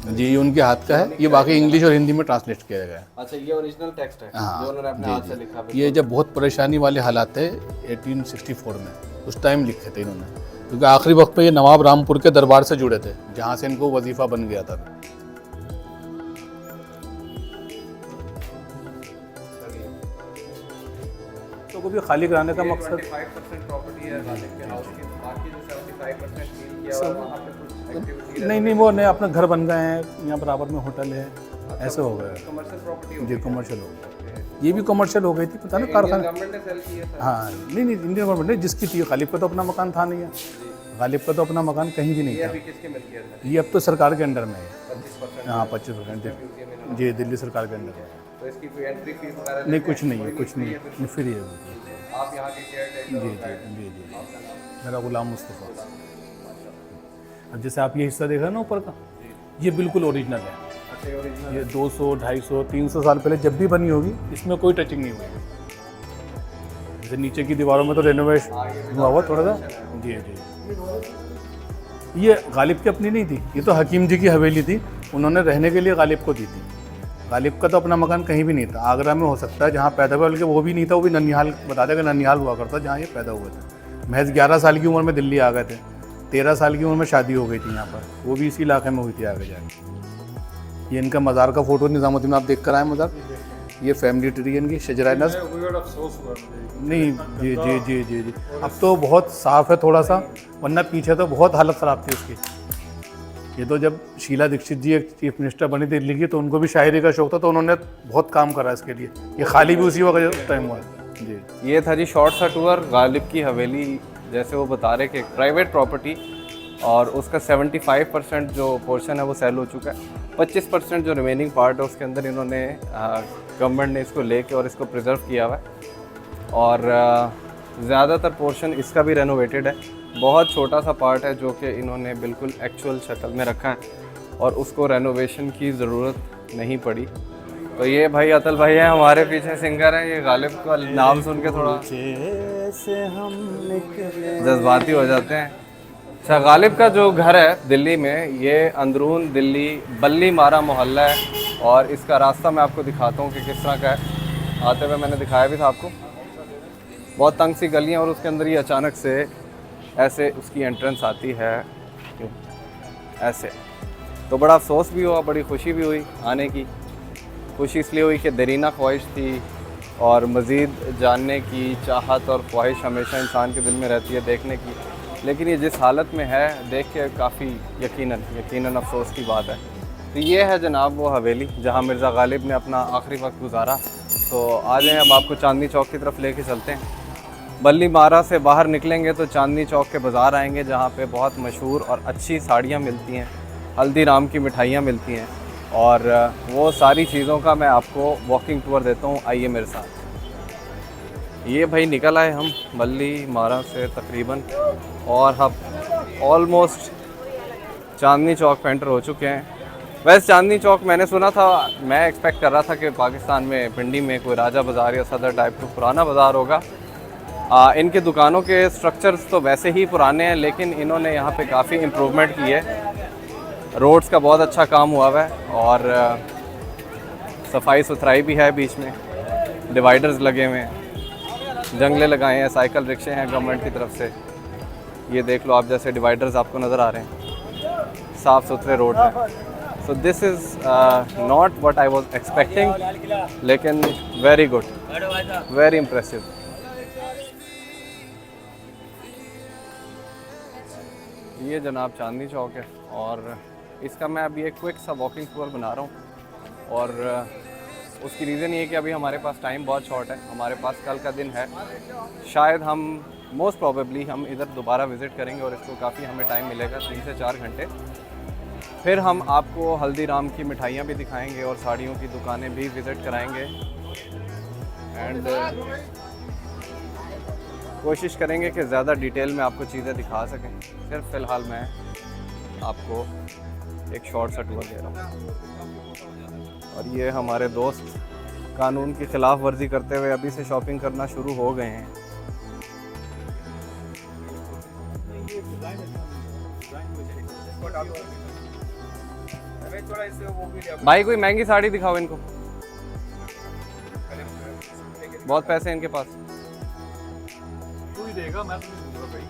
जी, उनके हाथ का है। ये बाकी इंग्लिश और हिंदी में ट्रांसलेट किया गया है। अच्छा, ये ओरिजिनल टेक्स्ट है जो उन्होंने अपने हाथ से लिखा। ये जब बहुत परेशानी वाले हालात थे 1864 में, उस टाइम लिखे थे इन्होंने, क्योंकि आखिरी वक्त पे ये नवाब रामपुर के दरबार से जुड़े थे, जहाँ से इनको वजीफ़ा बन गया था। बच्चों को भी खाली कराने का मकसद 25% प्रॉपर्टी है गालिब के हाउस की, बाकी जो 75% डील किया हुआ है वहाँ पे कुछ एक्टिविटी नहीं वो नए अपने घर बन गए हैं, यहाँ बराबर में होटल है, ऐसे हो गया। कमर्शियल प्रॉपर्टी जी कमर्शियल हो गया, ये भी कमर्शियल हो गई थी, पता ना कारखाना। गवर्नमेंट ने सेल की है सर। हाँ नहीं इंडियन गवर्नमेंट ने जिसकी थी, गालिब का तो अपना मकान था नहीं है, गालिब का तो अपना मकान कहीं भी नहीं था। अभी किसके मिल्कियत है? ये अब तो सरकार के अंडर में है। 25%। हाँ 25% जी दिल्ली सरकार के अंडर है। तो इसकी कोई एंट्री फीस वगैरह नहीं कुछ नहीं है, कुछ नहीं है, फ्री है वो। आप यहाँ के केयर जी जी जी जी मेरा गुलाम मुस्तफ़ा। अब जैसे आप ये हिस्सा देख रहे हैं ना ऊपर का, ये बिल्कुल ओरिजिनल है। ये 200, 250, 300 साल पहले जब भी बनी होगी, इसमें कोई टचिंग नहीं हुई। जैसे नीचे की दीवारों में तो रेनोवेशन हुआ थोड़ा सा। जी जी ये गालिब की अपनी नहीं थी, ये तो हकीम जी की हवेली थी, उन्होंने रहने के लिए गालिब को दी थी। गालिब का तो अपना मकान कहीं भी नहीं था। आगरा में हो सकता है जहाँ पैदा हुआ, बल्कि वो भी नहीं था, वो भी ननिहाल बता देगा, ननिहाल हुआ करता जहाँ ये पैदा हुए थे। महज 11 साल की उम्र में दिल्ली आ गए थे, 13 साल की उम्र में शादी हो गई थी यहाँ पर, वो भी इसी इलाके में हुई थी आगे जाके। ये इनका मज़ार का फ़ोटो निज़ामुद्दीन में आप देख कर आए मज़ार, ये फैमिली ट्री इनकी शजरा नस्ल नहीं। जी जी जी जी जी अब तो बहुत साफ़ है थोड़ा सा, वरना पीछे तो बहुत हालत ख़राब थी उसकी। ये तो जब शीला दीक्षित जी एक चीफ मिनिस्टर बनी दिल्ली की, तो उनको भी शायरी का शौक था, तो उन्होंने बहुत काम करा इसके लिए। ये खाली भी उसी वक्त टाइम हुआ जी। ये था जी शॉर्ट सा टूर गालिब की हवेली, जैसे वो बता रहे कि एक प्राइवेट प्रॉपर्टी, और उसका 75% जो पोर्शन है वो सेल हो चुका है। 25% जो रिमेनिंग पार्ट है उसके अंदर इन्होंने गवर्नमेंट ने इसको लेके और इसको प्रिजर्व किया हुआ है, और ज़्यादातर पोर्शन इसका भी रेनोवेटेड है। बहुत छोटा सा पार्ट है जो कि इन्होंने बिल्कुल एक्चुअल शक्ल में रखा है, और उसको रेनोवेशन की ज़रूरत नहीं पड़ी। तो ये भाई अतल भाई हैं, हमारे पीछे सिंगर हैं, ये गालिब का नाम सुन के थोड़ा जज्बाती हो जाते हैं। अच्छा, गालिब का जो घर है दिल्ली में, ये अंदरून दिल्ली बल्ली मारा मोहल्ला है, और इसका रास्ता मैं आपको दिखाता हूँ कि किस तरह का है। आते हुए मैंने दिखाया भी था आपको, बहुत तंग सी गलियाँ, और उसके अंदर ये अचानक से ऐसे उसकी एंट्रेंस आती है ऐसे। तो बड़ा अफसोस भी हुआ, बड़ी खुशी भी हुई आने की। खुशी इसलिए हुई कि देरीना ख्वाहिश थी, और मज़ीद जानने की चाहत और ख्वाहिश हमेशा इंसान के दिल में रहती है देखने की, लेकिन ये जिस हालत में है देख के काफ़ी यकीनन अफसोस की बात है। तो ये है जनाब वो हवेली जहाँ मिर्ज़ा गालिब ने अपना आखिरी वक्त गुजारा। तो आ जाएँ, अब आपको चांदनी चौक की तरफ लेके चलते हैं। बल्ली मारा से बाहर निकलेंगे तो चांदनी चौक के बाज़ार आएंगे, जहाँ पे बहुत मशहूर और अच्छी साड़ियाँ मिलती हैं, हल्दीराम की मिठाइयाँ मिलती हैं, और वो सारी चीज़ों का मैं आपको वॉकिंग टूर देता हूँ। आइए मेरे साथ। ये भाई निकल आए हम बल्ली मारा से तकरीबन, और हम ऑलमोस्ट चांदनी चौक पे एंटर हो चुके हैं। वैसे चांदनी चौक मैंने सुना था, मैं एक्सपेक्ट कर रहा था कि पाकिस्तान में पिंडी में कोई राजा बाज़ार या सदर टाइप का पुराना बाज़ार होगा। इनके दुकानों के स्ट्रक्चर्स तो वैसे ही पुराने हैं, लेकिन इन्होंने यहाँ पे काफ़ी इम्प्रूवमेंट की है। रोड्स का बहुत अच्छा काम हुआ हुआ है, और सफाई सुथराई भी है, बीच में डिवाइडर्स लगे हुए हैं, जंगले लगाए हैं, साइकिल रिक्शे हैं गवर्नमेंट की तरफ से। ये देख लो आप, जैसे डिवाइडर्स आपको नज़र आ रहे हैं, साफ़ सुथरे रोड हैं। So this is not what I was expecting, लेकिन वेरी गुड, वेरी इम्प्रेसिव। ये जनाब चांदनी चौक है, और इसका मैं अभी एक क्विक सा वॉकिंग टूर बना रहा हूँ, और उसकी रीज़न ये है कि अभी हमारे पास टाइम बहुत शॉर्ट है। हमारे पास कल का दिन है, शायद हम मोस्ट प्रोबेबली हम इधर दोबारा विज़िट करेंगे, और इसको काफ़ी हमें टाइम मिलेगा, 3 से 4 घंटे। फिर हम आपको हल्दीराम की मिठाइयाँ भी दिखाएंगे, और साड़ियों की दुकानें भी विज़िट कराएंगे, एंड कोशिश करेंगे कि ज़्यादा डिटेल में आपको चीज़ें दिखा सकें। सिर्फ फ़िलहाल मैं आपको एक शॉर्ट सा टूर दे रहा हूँ। और ये हमारे दोस्त कानून की खिलाफ वर्जी करते हुए अभी से शॉपिंग करना शुरू हो गए हैं। भाई कोई महंगी साड़ी दिखाओ इनको, बहुत पैसे हैं इनके पास। तू ही देगा, मैं तो नहीं दूंगा भाई।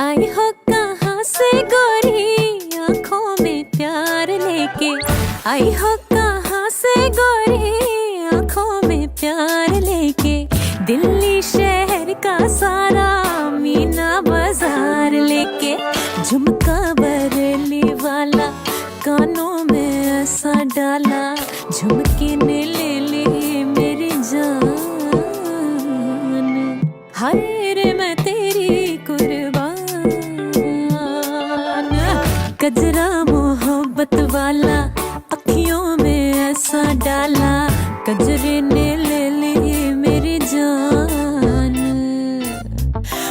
आई हो कहाँ से से गोरी आंखों में प्यार लेके आई हो कहाँ से गोरी आंखों में प्यार लेके दिल्ली शहर का सारा मीना बाजार लेके झुमका बरेली वाला कानों में ऐसा डाला झुमके ने ले ली मेरी जान हाय रे मैं तेरी कुर्बान गजरा मोहब्बत वाला अखियों में ऐसा डाला गजरे ने ले ली मेरी जान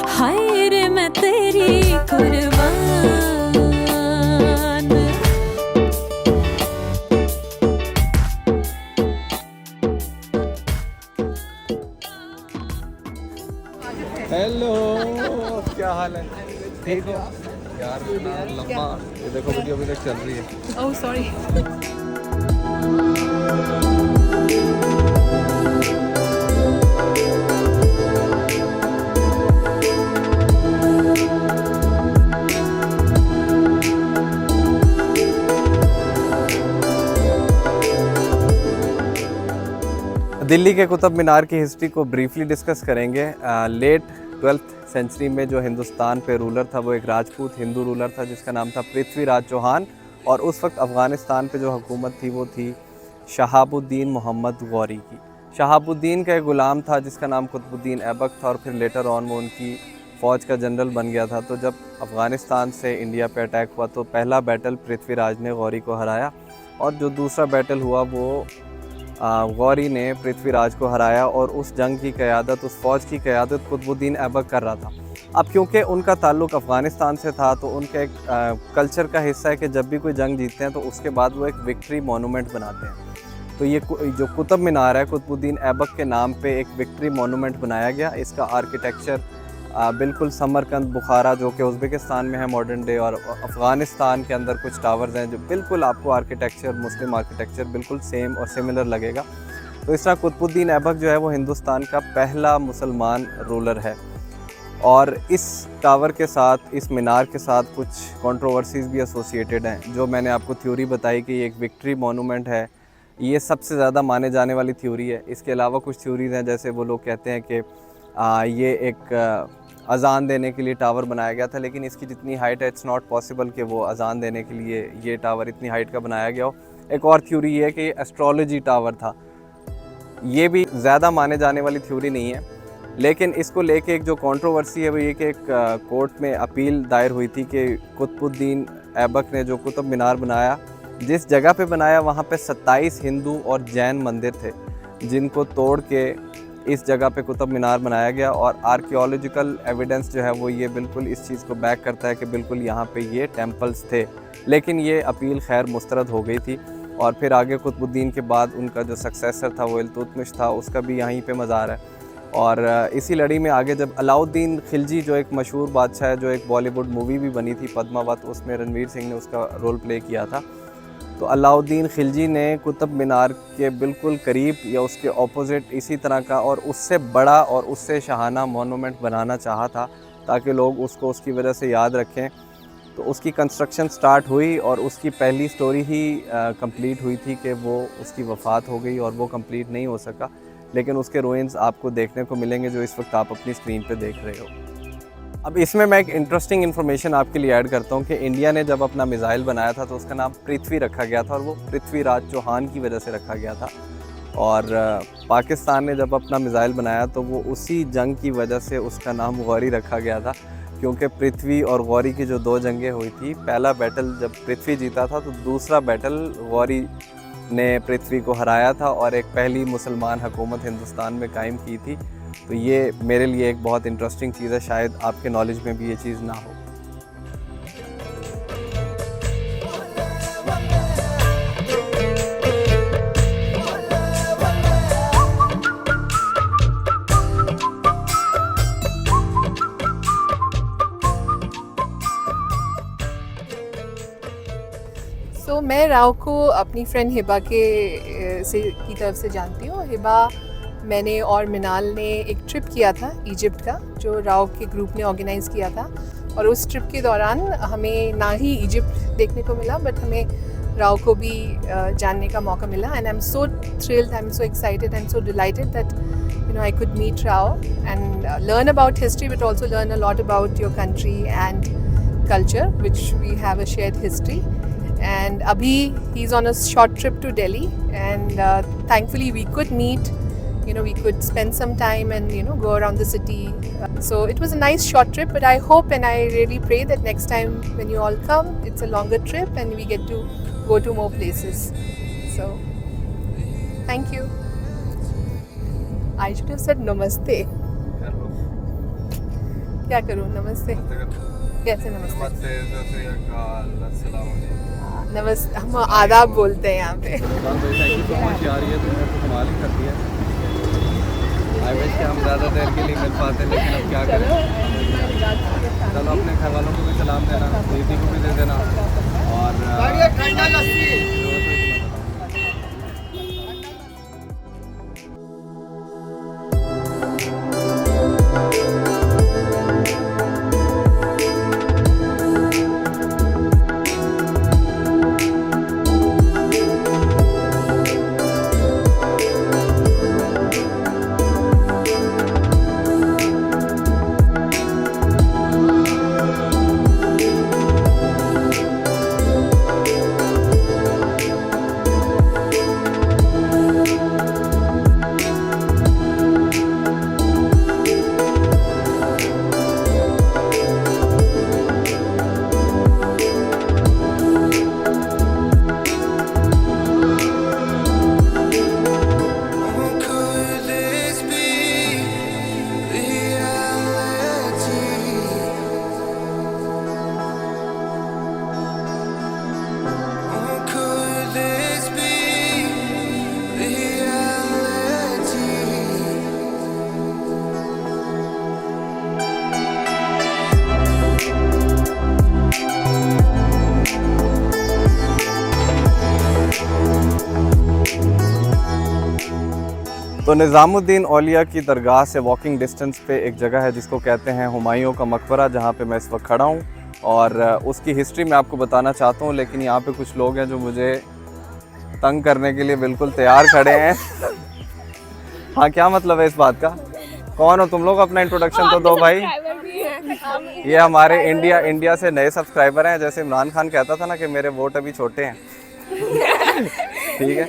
हाय रे मैं तेरी कुर्बान हेलो, क्या हाल है? ठीक हो यार? लम्बा ये देखो वीडियो अभी तक चल रही है। Oh sorry. दिल्ली के कुतुब मीनार की हिस्ट्री को ब्रीफली डिस्कस करेंगे। लेट 12th सेंचुरी में जो हिंदुस्तान पे रूलर था वो एक राजपूत हिंदू रूलर था जिसका नाम था पृथ्वीराज चौहान, और उस वक्त अफ़गानिस्तान पे जो हुकूमत थी वो थी शहाबुद्दीन मोहम्मद गौरी की। शहाबुद्दीन का एक ग़ुलाम था जिसका नाम कुतुबुद्दीन ऐबक था, और फिर लेटर ऑन वो उनकी फ़ौज का जनरल बन गया था। तो जब अफ़गानिस्तान से इंडिया पे अटैक हुआ तो पहला बैटल पृथ्वीराज ने गौरी को हराया, और जो दूसरा बैटल हुआ वो गौरी ने पृथ्वीराज को हराया, और उस जंग की क़यादत, उस फ़ौज की क़यादत कुतुबुद्दीन ऐबक कर रहा था। अब क्योंकि उनका ताल्लुक़ अफ़गानिस्तान से था तो उनका एक कल्चर का हिस्सा है कि जब भी कोई जंग जीतते हैं तो उसके बाद वो एक विक्ट्री मोनूमेंट बनाते हैं। तो ये जो कुतुब मीनार है कुतुबुद्दीन ऐबक के नाम पे एक विक्ट्री मोनूमेंट बनाया गया। इसका आर्किटेक्चर बिल्कुल समरकंद बुखारा जो कि उज़्बेकिस्तान में है मॉडर्न डे, और अफ़गानिस्तान के अंदर कुछ टावर्स हैं जो बिल्कुल आपको आर्किटेक्चर, मुस्लिम आर्किटेक्चर बिल्कुल सेम और सिमिलर लगेगा। तो इस तरह कुतुबुद्दीन ऐबक जो है वो हिंदुस्तान का पहला मुसलमान रूलर है, और इस टावर के साथ, इस मीनार के साथ कुछ कंट्रोवर्सीज़ भी एसोसिएटेड हैं। जो मैंने आपको थ्योरी बताई कि ये एक विक्ट्री मोनूमेंट है, ये सबसे ज़्यादा माने जाने वाली थ्योरी है। इसके अलावा कुछ थ्योरीज़ हैं, जैसे वो लोग कहते हैं कि ये एक अज़ान देने के लिए टावर बनाया गया था, लेकिन इसकी जितनी हाइट है इट्स नॉट पॉसिबल कि वो अज़ान देने के लिए ये टावर इतनी हाइट का बनाया गया हो। एक और थ्योरी ये है कि ये एस्ट्रोलॉजी टावर था। ये भी ज़्यादा माने जाने वाली थ्योरी नहीं है, लेकिन इसको लेके एक जो कंट्रोवर्सी है वो ये कि एक कोर्ट में अपील दायर हुई थी कि कुतुबुद्दीन ऐबक ने जो कुतुब मीनार बनाया, जिस जगह पे बनाया वहाँ पे 27 हिंदू और जैन मंदिर थे, जिनको तोड़ के इस जगह पे कुतुब मीनार बनाया गया। और आर्कियोलॉजिकल एविडेंस जो है वो ये बिल्कुल इस चीज़ को बैक करता है कि बिल्कुल यहाँ पे ये टेम्पल्स थे। लेकिन ये अपील खैर मुस्तरद हो गई थी, और फिर आगे कुतुबुद्दीन के बाद उनका जो सक्सेसर था वो इल्तुतमिश था, उसका भी यहीं पे मज़ार है। और इसी लड़ी में आगे जब अलाउद्दीन खिलजी जो एक मशहूर बादशाह है, जो एक बॉलीवुड मूवी भी बनी थी पद्मावत, उसमें रणवीर सिंह ने उसका रोल प्ले किया था, तो अलाउद्दीन खिलजी ने कुतुब मीनार के बिल्कुल करीब या उसके ऑपोजिट इसी तरह का और उससे बड़ा और उससे शाहाना मोनूमेंट बनाना चाहा था, ताकि लोग उसको उसकी वजह से याद रखें। तो उसकी कंस्ट्रक्शन स्टार्ट हुई, और उसकी पहली स्टोरी ही कंप्लीट हुई थी कि वो उसकी वफ़ात हो गई और वो कंप्लीट नहीं हो सका। लेकिन उसके रूइंस आपको देखने को मिलेंगे जो इस वक्त आप अपनी स्क्रीन पे देख रहे हो। अब इसमें मैं एक इंटरेस्टिंग इन्फॉर्मेशन आपके लिए ऐड करता हूँ कि इंडिया ने जब अपना मिसाइल बनाया था तो उसका नाम पृथ्वी रखा गया था, और वो पृथ्वीराज चौहान की वजह से रखा गया था। और पाकिस्तान ने जब अपना मिसाइल बनाया तो वो उसी जंग की वजह से उसका नाम गौरी रखा गया था, क्योंकि पृथ्वी और गौरी की जो 2 जंगें हुई थी, पहला बैटल जब पृथ्वी जीता था तो दूसरा बैटल गौरी ने पृथ्वी को हराया था और एक पहली मुसलमान हुकूमत हिंदुस्तान में कायम की थी। तो ये मेरे लिए एक बहुत इंटरेस्टिंग चीज़ है, शायद आपके नॉलेज में भी ये चीज़ ना हो। मैं राव को अपनी फ्रेंड हिबा की तरफ से जानती हूँ। हिबा मैंने और मिनाल ने एक ट्रिप किया था इजिप्ट का, जो राव के ग्रुप ने ऑर्गेनाइज़ किया था। और उस ट्रिप के दौरान हमें ना ही इजिप्ट देखने को मिला, बट हमें राव को भी जानने का मौका मिला। And I am so thrilled, I am so excited, I am so dilated that I could meet Rao and learn about history, but also learn a lot about your country and culture, which we have a shared history. And abhi he's on a short trip to Delhi, and thankfully we could meet. We could spend some time and go around the city. So it was a nice short trip, but I hope and I really pray that next time when you all come, it's a longer trip and we get to go to more places. So thank you. I should have said namaste. क्या करूँ? नमस्ते कैसे? नमस्ते नमस्ते हम आदाब बोलते हैं यहाँ पे। आई विश कि हम ज़्यादा देर के लिए मिल पाते, लेकिन अब क्या करें। चलो अपने घर वालों को भी सलाम देना, दीदी को भी दे देना। और तो निज़ामुद्दीन औलिया की दरगाह से वॉकिंग डिस्टेंस पे एक जगह है जिसको कहते हैं हुमायूं का मकबरा, जहाँ पे मैं इस वक्त खड़ा हूँ। और उसकी हिस्ट्री मैं आपको बताना चाहता हूँ, लेकिन यहाँ पे कुछ लोग हैं जो मुझे तंग करने के लिए बिल्कुल तैयार खड़े हैं। हाँ, क्या मतलब है इस बात का? कौन हो तुम लोग? अपना इंट्रोडक्शन तो दो भाई। ये हमारे इंडिया से नए सब्सक्राइबर हैं। जैसे इमरान खान कहता था ना कि मेरे वोट अभी छोटे हैं। ठीक है,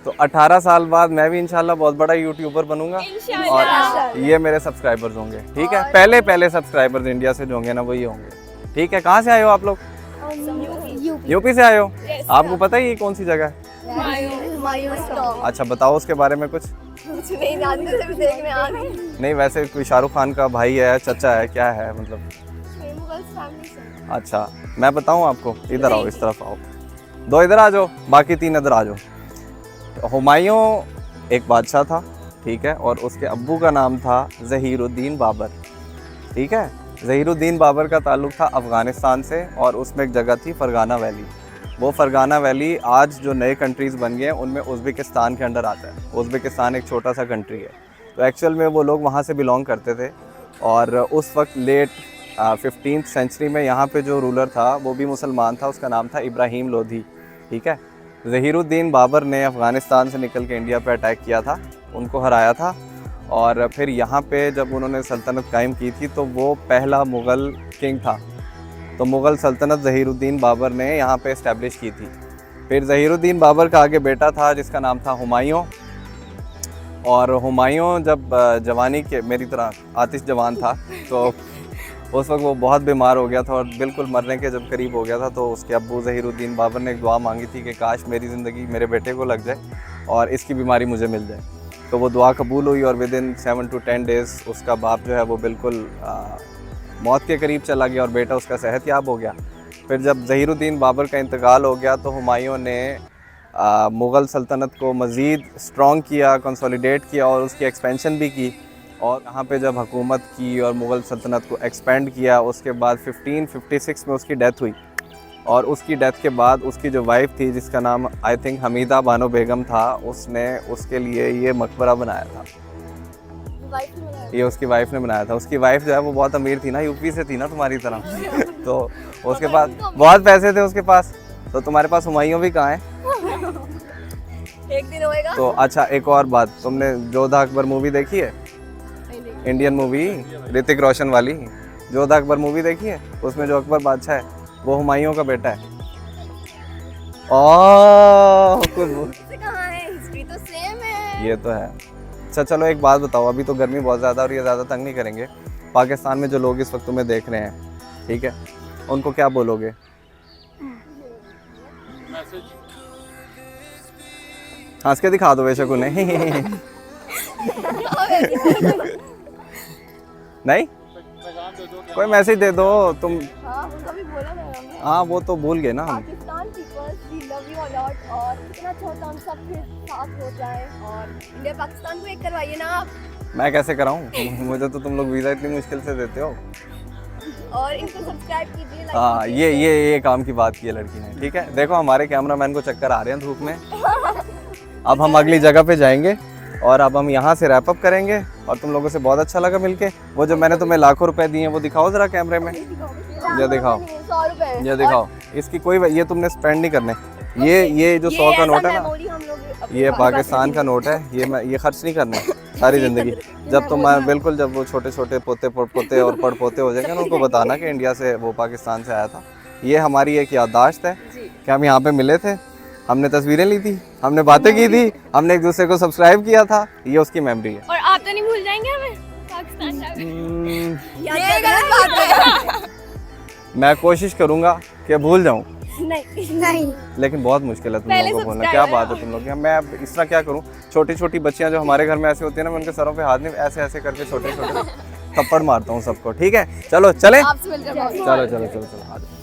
तो 18 साल बाद मैं भी इंशाल्लाह बहुत बड़ा यूट्यूबर बनूंगा और ये मेरे सब्सक्राइबर्स होंगे। ठीक है, पहले सब्सक्राइबर्स इंडिया से जो होंगे ना वही होंगे। ठीक है, कहाँ से आए हो आप लोग? यूपी से आए हो? आपको पता है ये कौन सी जगह है? अच्छा, बताओ उसके बारे में कुछ। नहीं, वैसे कोई शाहरुख खान का भाई है, चचा है, क्या है मतलब? अच्छा, मैं बताऊँ आपको? इधर आओ, इस तरफ आओ, दो इधर आ जाओ, बाकी तीन इधर आ जाओ। हुमायूं एक बादशाह था, ठीक है, और उसके अब्बू का नाम था ज़हीरुद्दीन बाबर। ठीक है, ज़हीरुद्दीन बाबर का ताल्लुक़ था अफ़गानिस्तान से, और उसमें एक जगह थी फ़रगाना वैली। वो फ़रगाना वैली आज जो नए कंट्रीज़ बन गए हैं उनमें उज़्बेकिस्तान के अंडर आता है। उज़्बेकिस्तान एक छोटा सा कंट्री है, तो एक्चुअल में वो लोग वहाँ से बिलोंग करते थे। और उस वक्त लेट 15th सेंचुरी में यहाँ पे जो रूलर था वो भी मुसलमान था, उसका नाम था इब्राहिम लोधी। ठीक है, ज़हीरुद्दीन बाबर ने अफ़गानिस्तान से निकल के इंडिया पे अटैक किया था, उनको हराया था, और फिर यहाँ पे जब उन्होंने सल्तनत कायम की थी तो वो पहला मुग़ल किंग था। तो मुग़ल सल्तनत ज़हीरुद्दीन बाबर ने यहाँ पे इस्टेब्लिश की थी। फिर ज़हीरुद्दीन बाबर का आगे बेटा था जिसका नाम था हुमायूं, और हुमायूं जब जवानी के मेरी तरह आतिश जवान था तो उस वक्त वो बहुत बीमार हो गया था, और बिल्कुल मरने के जब करीब हो गया था तो उसके अब्बू ज़हीरुद्दीन बाबर ने एक दुआ मांगी थी कि काश मेरी ज़िंदगी मेरे बेटे को लग जाए और इसकी बीमारी मुझे मिल जाए। तो वो दुआ कबूल हुई और विदिन 7 to 10 डेज़ उसका बाप जो है वो बिल्कुल मौत के करीब चला गया और बेटा उसका सेहतयाब हो गया। फिर जब ज़हीरुद्दीन बाबर का इंतकाल हो गया तो हुमायूं ने मुग़ल सल्तनत को मज़ीद स्ट्रॉन्ग किया, कंसोलिडेट किया और उसकी एक्सपेंशन भी की, और यहाँ पे जब हुकूमत की और मुग़ल सल्तनत को एक्सपेंड किया, उसके बाद 1556 में उसकी डेथ हुई। और उसकी डेथ के बाद उसकी जो वाइफ थी जिसका नाम आई थिंक हमीदा बानो बेगम था, उसने उसके लिए ये मकबरा बनाया था। ये उसकी वाइफ ने बनाया था। उसकी वाइफ जो है वो बहुत अमीर थी ना, यूपी से थी ना तुम्हारी तरह, तो उसके पास बहुत पैसे थे उसके पास। तो तुम्हारे पास हुमायूं भी कहाँ है? एक दिन होएगा। तो अच्छा एक और बात, तुमने जोधा अकबर मूवी देखी है? इंडियन मूवी, ऋतिक रोशन वाली जोधा अकबर मूवी देखी है? उसमें जो अकबर बादशाह है वो हुमायूं का बेटा है। कहाँ है? हिस्ट्री तो सेम है। ये तो है। अच्छा चलो एक बात बताओ, अभी तो गर्मी बहुत ज़्यादा और ये ज़्यादा तंग नहीं करेंगे। पाकिस्तान में जो लोग इस वक्त तुम्हें देख रहे हैं, ठीक है, उनको क्या बोलोगे? हंस के दिखा दो बेशक उन्हें। नहीं, कोई मैसेज दे दो तुम। हाँ वो तो भूल गए ना हम। Pakistan peoples we love you a lot और इतना अच्छा होता हम सब फिर साथ हो जाए और इंडिया पाकिस्तान को एक करवाइए ना आप। मैं कैसे कराऊं? मुझे तो तुम लोग वीज़ा इतनी मुश्किल से देते हो। और इनको सब्सक्राइब कीजिए। हाँ ये काम की बात की है लड़की ने, ठीक है। देखो हमारे कैमरामैन को चक्कर आ रहे हैं धूप में। अब हम अगली जगह पे जाएंगे और अब हम यहाँ से रैप अप करेंगे। और तुम लोगों से बहुत अच्छा लगा मिलके। वो जो मैंने तुम्हें लाखों रुपए दिए वो दिखाओ ज़रा कैमरे में। ये दिखाओ, 100 रुपए। ये दिखाओ। इसकी कोई ये तुमने स्पेंड नहीं करने। ये जो 100 का नोट है ना, ये पाकिस्तान का नोट है। ये खर्च नहीं करने सारी ज़िंदगी। जब तुम बिल्कुल जब वो छोटे छोटे पोते पड़पोते और पड़पोते हो जाएंगे ना, उनको बताना कि इंडिया से वो पाकिस्तान से आया था। ये हमारी एक याददाश्त है कि हम यहाँ पे मिले थे, हमने तस्वीरें ली थी, हमने बातें की थी, हमने एक दूसरे को सब्सक्राइब किया था। ये उसकी मेमोरी है। और आप तो नहीं भूल जाएंगे हमें पाकिस्तान जाकर? ये गलत बात है। मैं कोशिश करूँगा कि भूल जाऊँ, नहीं लेकिन बहुत मुश्किल है तुम लोगों को बोलना। क्या बात है तुम लोग। मैं अब इस तरह क्या करूँ? छोटी छोटी बच्चियाँ जो हमारे घर में ऐसे होती है ना, मैं उनके सरों पे हाथ नहीं ऐसे ऐसे करके छोटे छोटे थप्पड़ मारता हूँ सबको। ठीक है चलो चले, चलो चलो चलो चलो आ जाओ।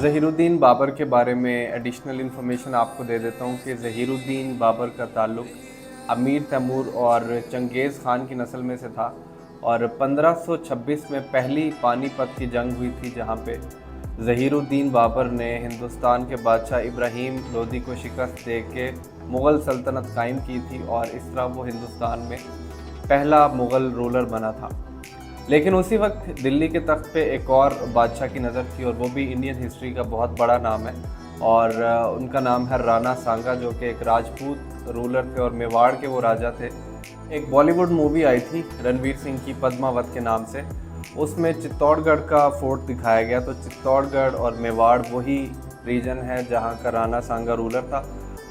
ज़हीरुद्दीन बाबर के बारे में एडिशनल इन्फॉर्मेशन आपको दे देता हूँ कि ज़हीरुद्दीन बाबर का ताल्लुक़ अमीर तैमूर और चंगेज़ ख़ान की नस्ल में से था। और 1526 में पहली पानीपत की जंग हुई थी, जहाँ पे ज़हीरुद्दीन बाबर ने हिंदुस्तान के बादशाह इब्राहिम लोदी को शिकस्त दे के मुग़ल सल्तनत कायम की थी और इस तरह वो हिंदुस्तान में पहला मुग़ल रूलर बना था। लेकिन उसी वक्त दिल्ली के तख्त पे एक और बादशाह की नज़र थी और वो भी इंडियन हिस्ट्री का बहुत बड़ा नाम है और उनका नाम है राणा सांगा, जो कि एक राजपूत रूलर थे और मेवाड़ के वो राजा थे। एक बॉलीवुड मूवी आई थी रणवीर सिंह की पद्मावत के नाम से, उसमें चित्तौड़गढ़ का फोर्ट दिखाया गया। तो चित्तौड़गढ़ और मेवाड़ वही रीजन है जहाँ का राणा सांगा रूलर था।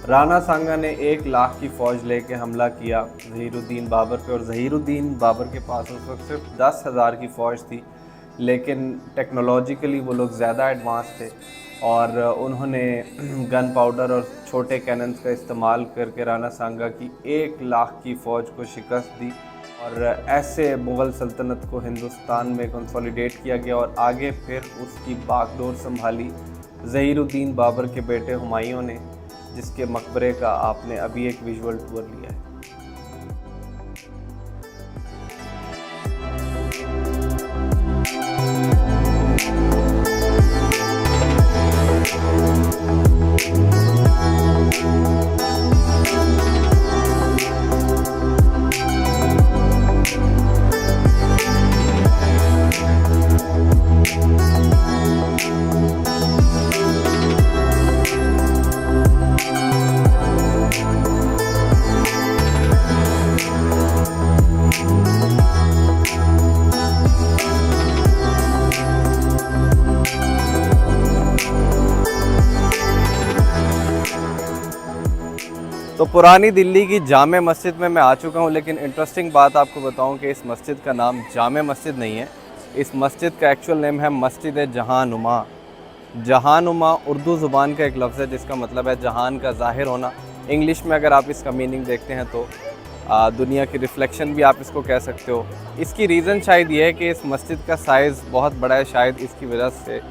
राणा सांगा ने 1 लाख की फ़ौज लेके हमला किया ज़हीरुद्दीन बाबर पे और ज़हीरुद्दीन बाबर के पास उस वक्त सिर्फ 10,000 की फ़ौज थी, लेकिन टेक्नोलॉजिकली वो लोग ज़्यादा एडवांस थे और उन्होंने गन पाउडर और छोटे कैनन्स का इस्तेमाल करके राणा सांगा की 1 लाख की फ़ौज को शिकस्त दी और ऐसे मुग़ल सल्तनत को हिंदुस्तान में कंसोलिडेट किया गया और आगे फिर उसकी बागडोर संभाली ज़हीरुद्दीन बाबर के बेटे हुमायूं ने, जिसके मकबरे का आपने अभी एक विजुअल टूर लिया है। पुरानी दिल्ली की जामे मस्जिद में मैं आ चुका हूँ, लेकिन इंटरेस्टिंग बात आपको बताऊँ कि इस मस्जिद का नाम जामे मस्जिद नहीं है। इस मस्जिद का एक्चुअल नेम है मस्जिद जहानुमा। जहानुमा उर्दू ज़ुबान का एक लफ्ज़ है जिसका मतलब है जहान का ज़ाहिर होना। इंग्लिश में अगर आप इसका मीनिंग देखते हैं तो दुनिया की रिफ्लेक्शन भी आप इसको कह सकते हो। इसकी रीज़न शायद ये है कि इस मस्जिद का साइज़ बहुत बड़ा है, शायद इसकी वजह से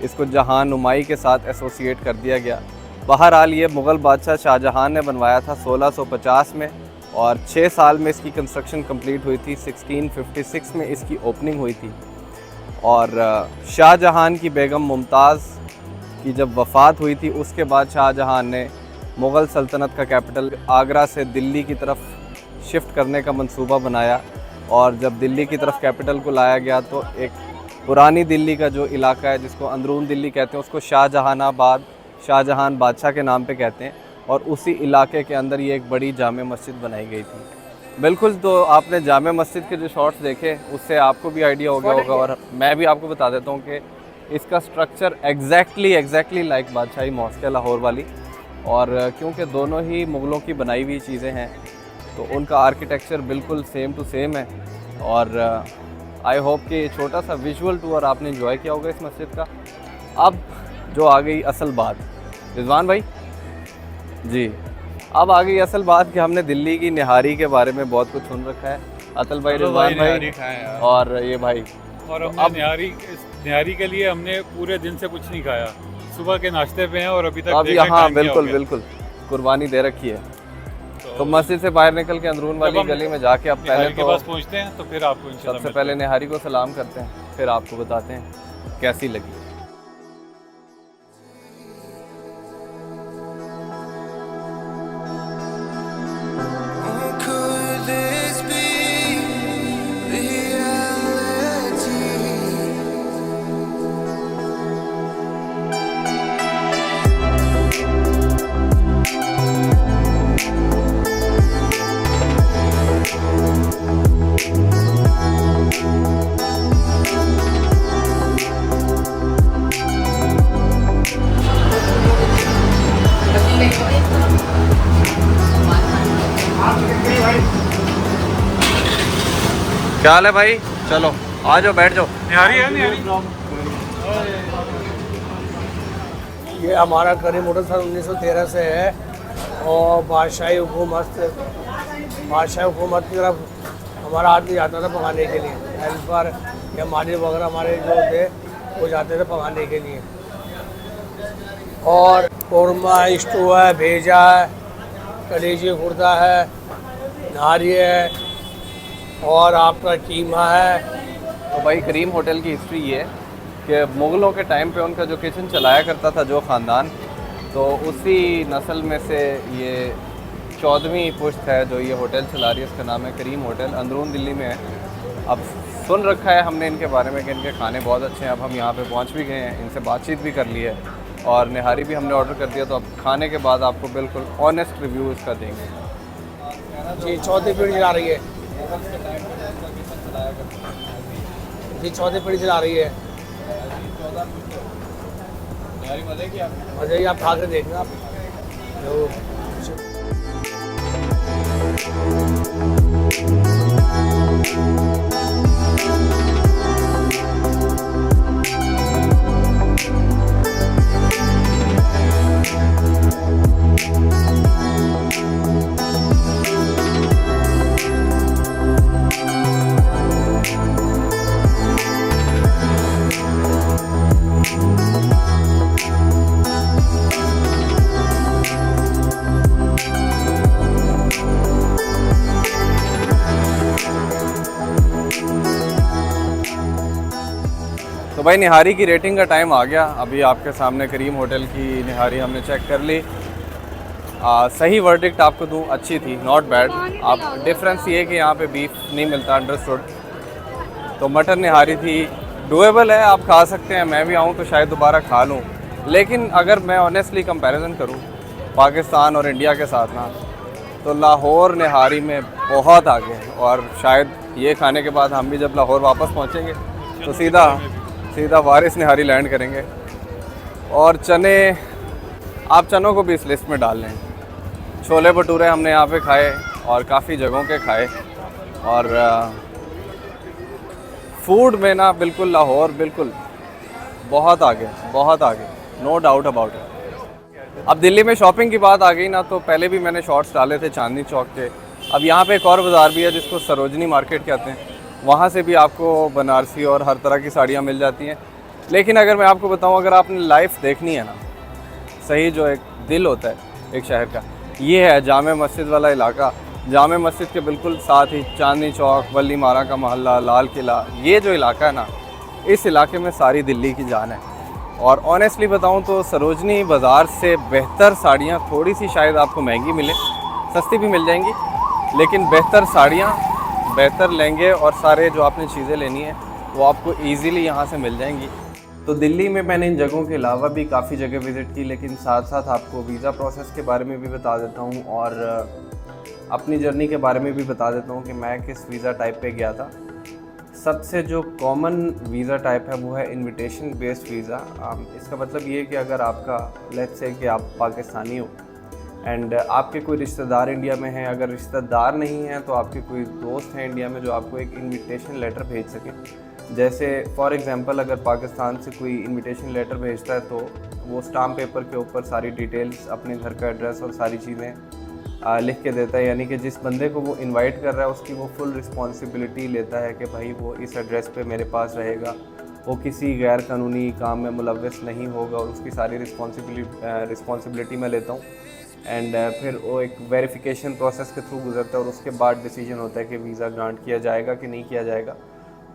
इसको जहानुमाई के साथ एसोसिएट कर दिया गया। बहरहाल ये मुग़ल बादशाह शाहजहां ने बनवाया था 1650 में और 6 साल में इसकी कंस्ट्रक्शन कंप्लीट हुई थी। 1656 में इसकी ओपनिंग हुई थी और शाहजहां की बेगम मुमताज़ की जब वफ़ात हुई थी उसके बाद शाहजहां ने मुग़ल सल्तनत का कैपिटल आगरा से दिल्ली की तरफ शिफ्ट करने का मंसूबा बनाया और जब दिल्ली की तरफ कैपिटल को लाया गया तो एक पुरानी दिल्ली का जो इलाका है जिसको अंदरून दिल्ली कहते हैं उसको शाहजहानाबाद, शाहजहां बादशाह के नाम पे कहते हैं और उसी इलाके के अंदर ये एक बड़ी जामे मस्जिद बनाई गई थी। बिल्कुल, तो आपने जामे मस्जिद के जो शॉट्स देखे उससे आपको भी आइडिया हो गया होगा और मैं भी आपको बता देता हूँ कि इसका स्ट्रक्चर एग्जैक्टली लाइक बादशाही मॉस्क है लाहौर वाली। और क्योंकि दोनों ही मुग़लों की बनाई हुई चीज़ें हैं तो उनका आर्किटेक्चर बिल्कुल सेम टू सेम है। और आई होप कि छोटा सा विजुअल टूर आपने एंजॉय किया होगा इस मस्जिद का। अब जो आ गई असल बात, रिजवान भाई जी, अब आ गई असल बात कि हमने दिल्ली की निहारी के बारे में बहुत कुछ सुन रखा है। अतल भाई, रिजवान भाई और ये भाई, और हमने अब निहारी के लिए हमने पूरे दिन से कुछ नहीं खाया, सुबह के नाश्ते पे हैं और अभी तक अब यहाँ बिल्कुल कुर्बानी दे रखी है। तो मस्जिद से बाहर निकल के अंदरून वाली गली में जाके अब पहले के पास पहुँचते हैं तो फिर आपको इंशाल्लाह सबसे पहले निहारी को सलाम करते हैं, फिर आपको बताते हैं कैसी लगी। क्या हाल है भाई? चलो आ जाओ, बैठ जाओ। निहारी है निहारी। ये हमारा करीम होटल सन 1913 से है और बादशाही हुकूमत की तरफ हमारा आदमी जाता था पकाने के लिए, हेल्पर या माली वगैरह हमारे जो थे वो जाते थे पकाने के लिए। और कौरमा स्टू है, भेजा है, कलेजी खुर्दा है, नारी है और आपका कीमा है। तो भाई करीम होटल की हिस्ट्री ये है कि मुग़लों के टाइम पे उनका जो किचन चलाया करता था जो ख़ानदान, तो उसी नस्ल में से ये 14वीं पुश्त है जो ये होटल चला रही है। इसका नाम है करीम होटल, अंदरून दिल्ली में है। अब सुन रखा है हमने इनके बारे में कि इनके खाने बहुत अच्छे हैं। अब हम यहाँ पे पहुँच भी गए हैं, इनसे बातचीत भी कर ली है और निहारी भी हमने ऑर्डर कर दिया। तो अब खाने के बाद आपको बिल्कुल ऑनेस्ट रिव्यू इसका देंगे। जी, चौथी पीढ़ी चला रही है जी, चौथी पीढ़ी चला रही है। मज़े ही आप खा कर देखना आप। तो भाई निहारी की रेटिंग का टाइम आ गया। अभी आपके सामने करीम होटल की निहारी हमने चेक कर ली। सही वर्डिक्ट आपको दूँ, अच्छी थी, नॉट बैड। आप डिफरेंस ये है कि यहाँ पे बीफ नहीं मिलता, अंडरस्टूड। तो मटन निहारी थी, डुएबल है, आप खा सकते हैं। मैं भी आऊँ तो शायद दोबारा खा लूँ, लेकिन अगर मैं ऑनेस्टली कंपैरिजन करूँ पाकिस्तान और इंडिया के साथ ना, तो लाहौर निहारी में बहुत आगे है। और शायद ये खाने के बाद हम भी जब लाहौर वापस पहुँचेंगे तो सीधा वारिस निहारी लैंड करेंगे। और चने, आप चनों को भी इस लिस्ट में डाल लें, छोले भटूरे हमने यहाँ पे खाए और काफ़ी जगहों के खाए, और फूड में ना बिल्कुल लाहौर बिल्कुल बहुत आगे, नो डाउट अबाउट इट। अब दिल्ली में शॉपिंग की बात आ गई ना, तो पहले भी मैंने शॉर्ट्स डाले थे चांदनी चौक के। अब यहाँ पे एक और बाज़ार भी है जिसको सरोजनी मार्केट कहते हैं, वहाँ से भी आपको बनारसी और हर तरह की साड़ियाँ मिल जाती हैं। लेकिन अगर मैं आपको बताऊँ, अगर आपने लाइफ देखनी है ना, सही जो एक दिल होता है एक शहर का, ये है जामे मस्जिद वाला इलाका। जामे मस्जिद के बिल्कुल साथ ही चांदनी चौक, वली मारा का मोहल्ला, लाल किला, ये जो इलाका है ना, इस इलाके में सारी दिल्ली की जान है। और ऑनेस्टली बताऊं तो सरोजनी बाज़ार से बेहतर साड़ियाँ थोड़ी सी शायद आपको महंगी मिले, सस्ती भी मिल जाएंगी, लेकिन बेहतर साड़ियाँ, बेहतर लहंगे और सारे जो आपने चीज़ें लेनी है वो आपको ईज़िली यहाँ से मिल जाएंगी। तो दिल्ली में मैंने इन जगहों के अलावा भी काफ़ी जगह विज़िट की, लेकिन साथ साथ आपको वीज़ा प्रोसेस के बारे में भी बता देता हूँ और अपनी जर्नी के बारे में भी बता देता हूँ कि मैं किस वीज़ा टाइप पे गया था। सबसे जो कॉमन वीज़ा टाइप है वो है इनविटेशन बेस्ड वीज़ा। इसका मतलब ये है कि अगर आपका लेट्स से कि आप पाकिस्तानी हो एंड आपके कोई रिश्तेदार इंडिया में हैं, अगर रिश्तेदार नहीं हैं तो आपके कोई दोस्त हैं इंडिया में जो आपको एक इनविटेशन लेटर भेज सकें। जैसे फॉर एग्ज़ाम्पल अगर पाकिस्तान से कोई इनविटेशन लेटर भेजता है तो वो स्टाम्प पेपर के ऊपर सारी डिटेल्स, अपने घर का एड्रेस और सारी चीज़ें लिख के देता है, यानी कि जिस बंदे को वो इनवाइट कर रहा है उसकी वो फुल रिस्पॉन्सिबिलिटी लेता है कि भाई वो इस एड्रेस पे मेरे पास रहेगा, वो किसी गैर कानूनी काम में मुलव्वस नहीं होगा, और उसकी सारी रिस्पॉन्सिबिलिटी मैं लेता हूँ। एंड फिर वो एक वेरिफिकेशन प्रोसेस के थ्रू गुजरता है और उसके बाद डिसीजन होता है कि वीज़ा ग्रांट किया जाएगा कि नहीं किया जाएगा।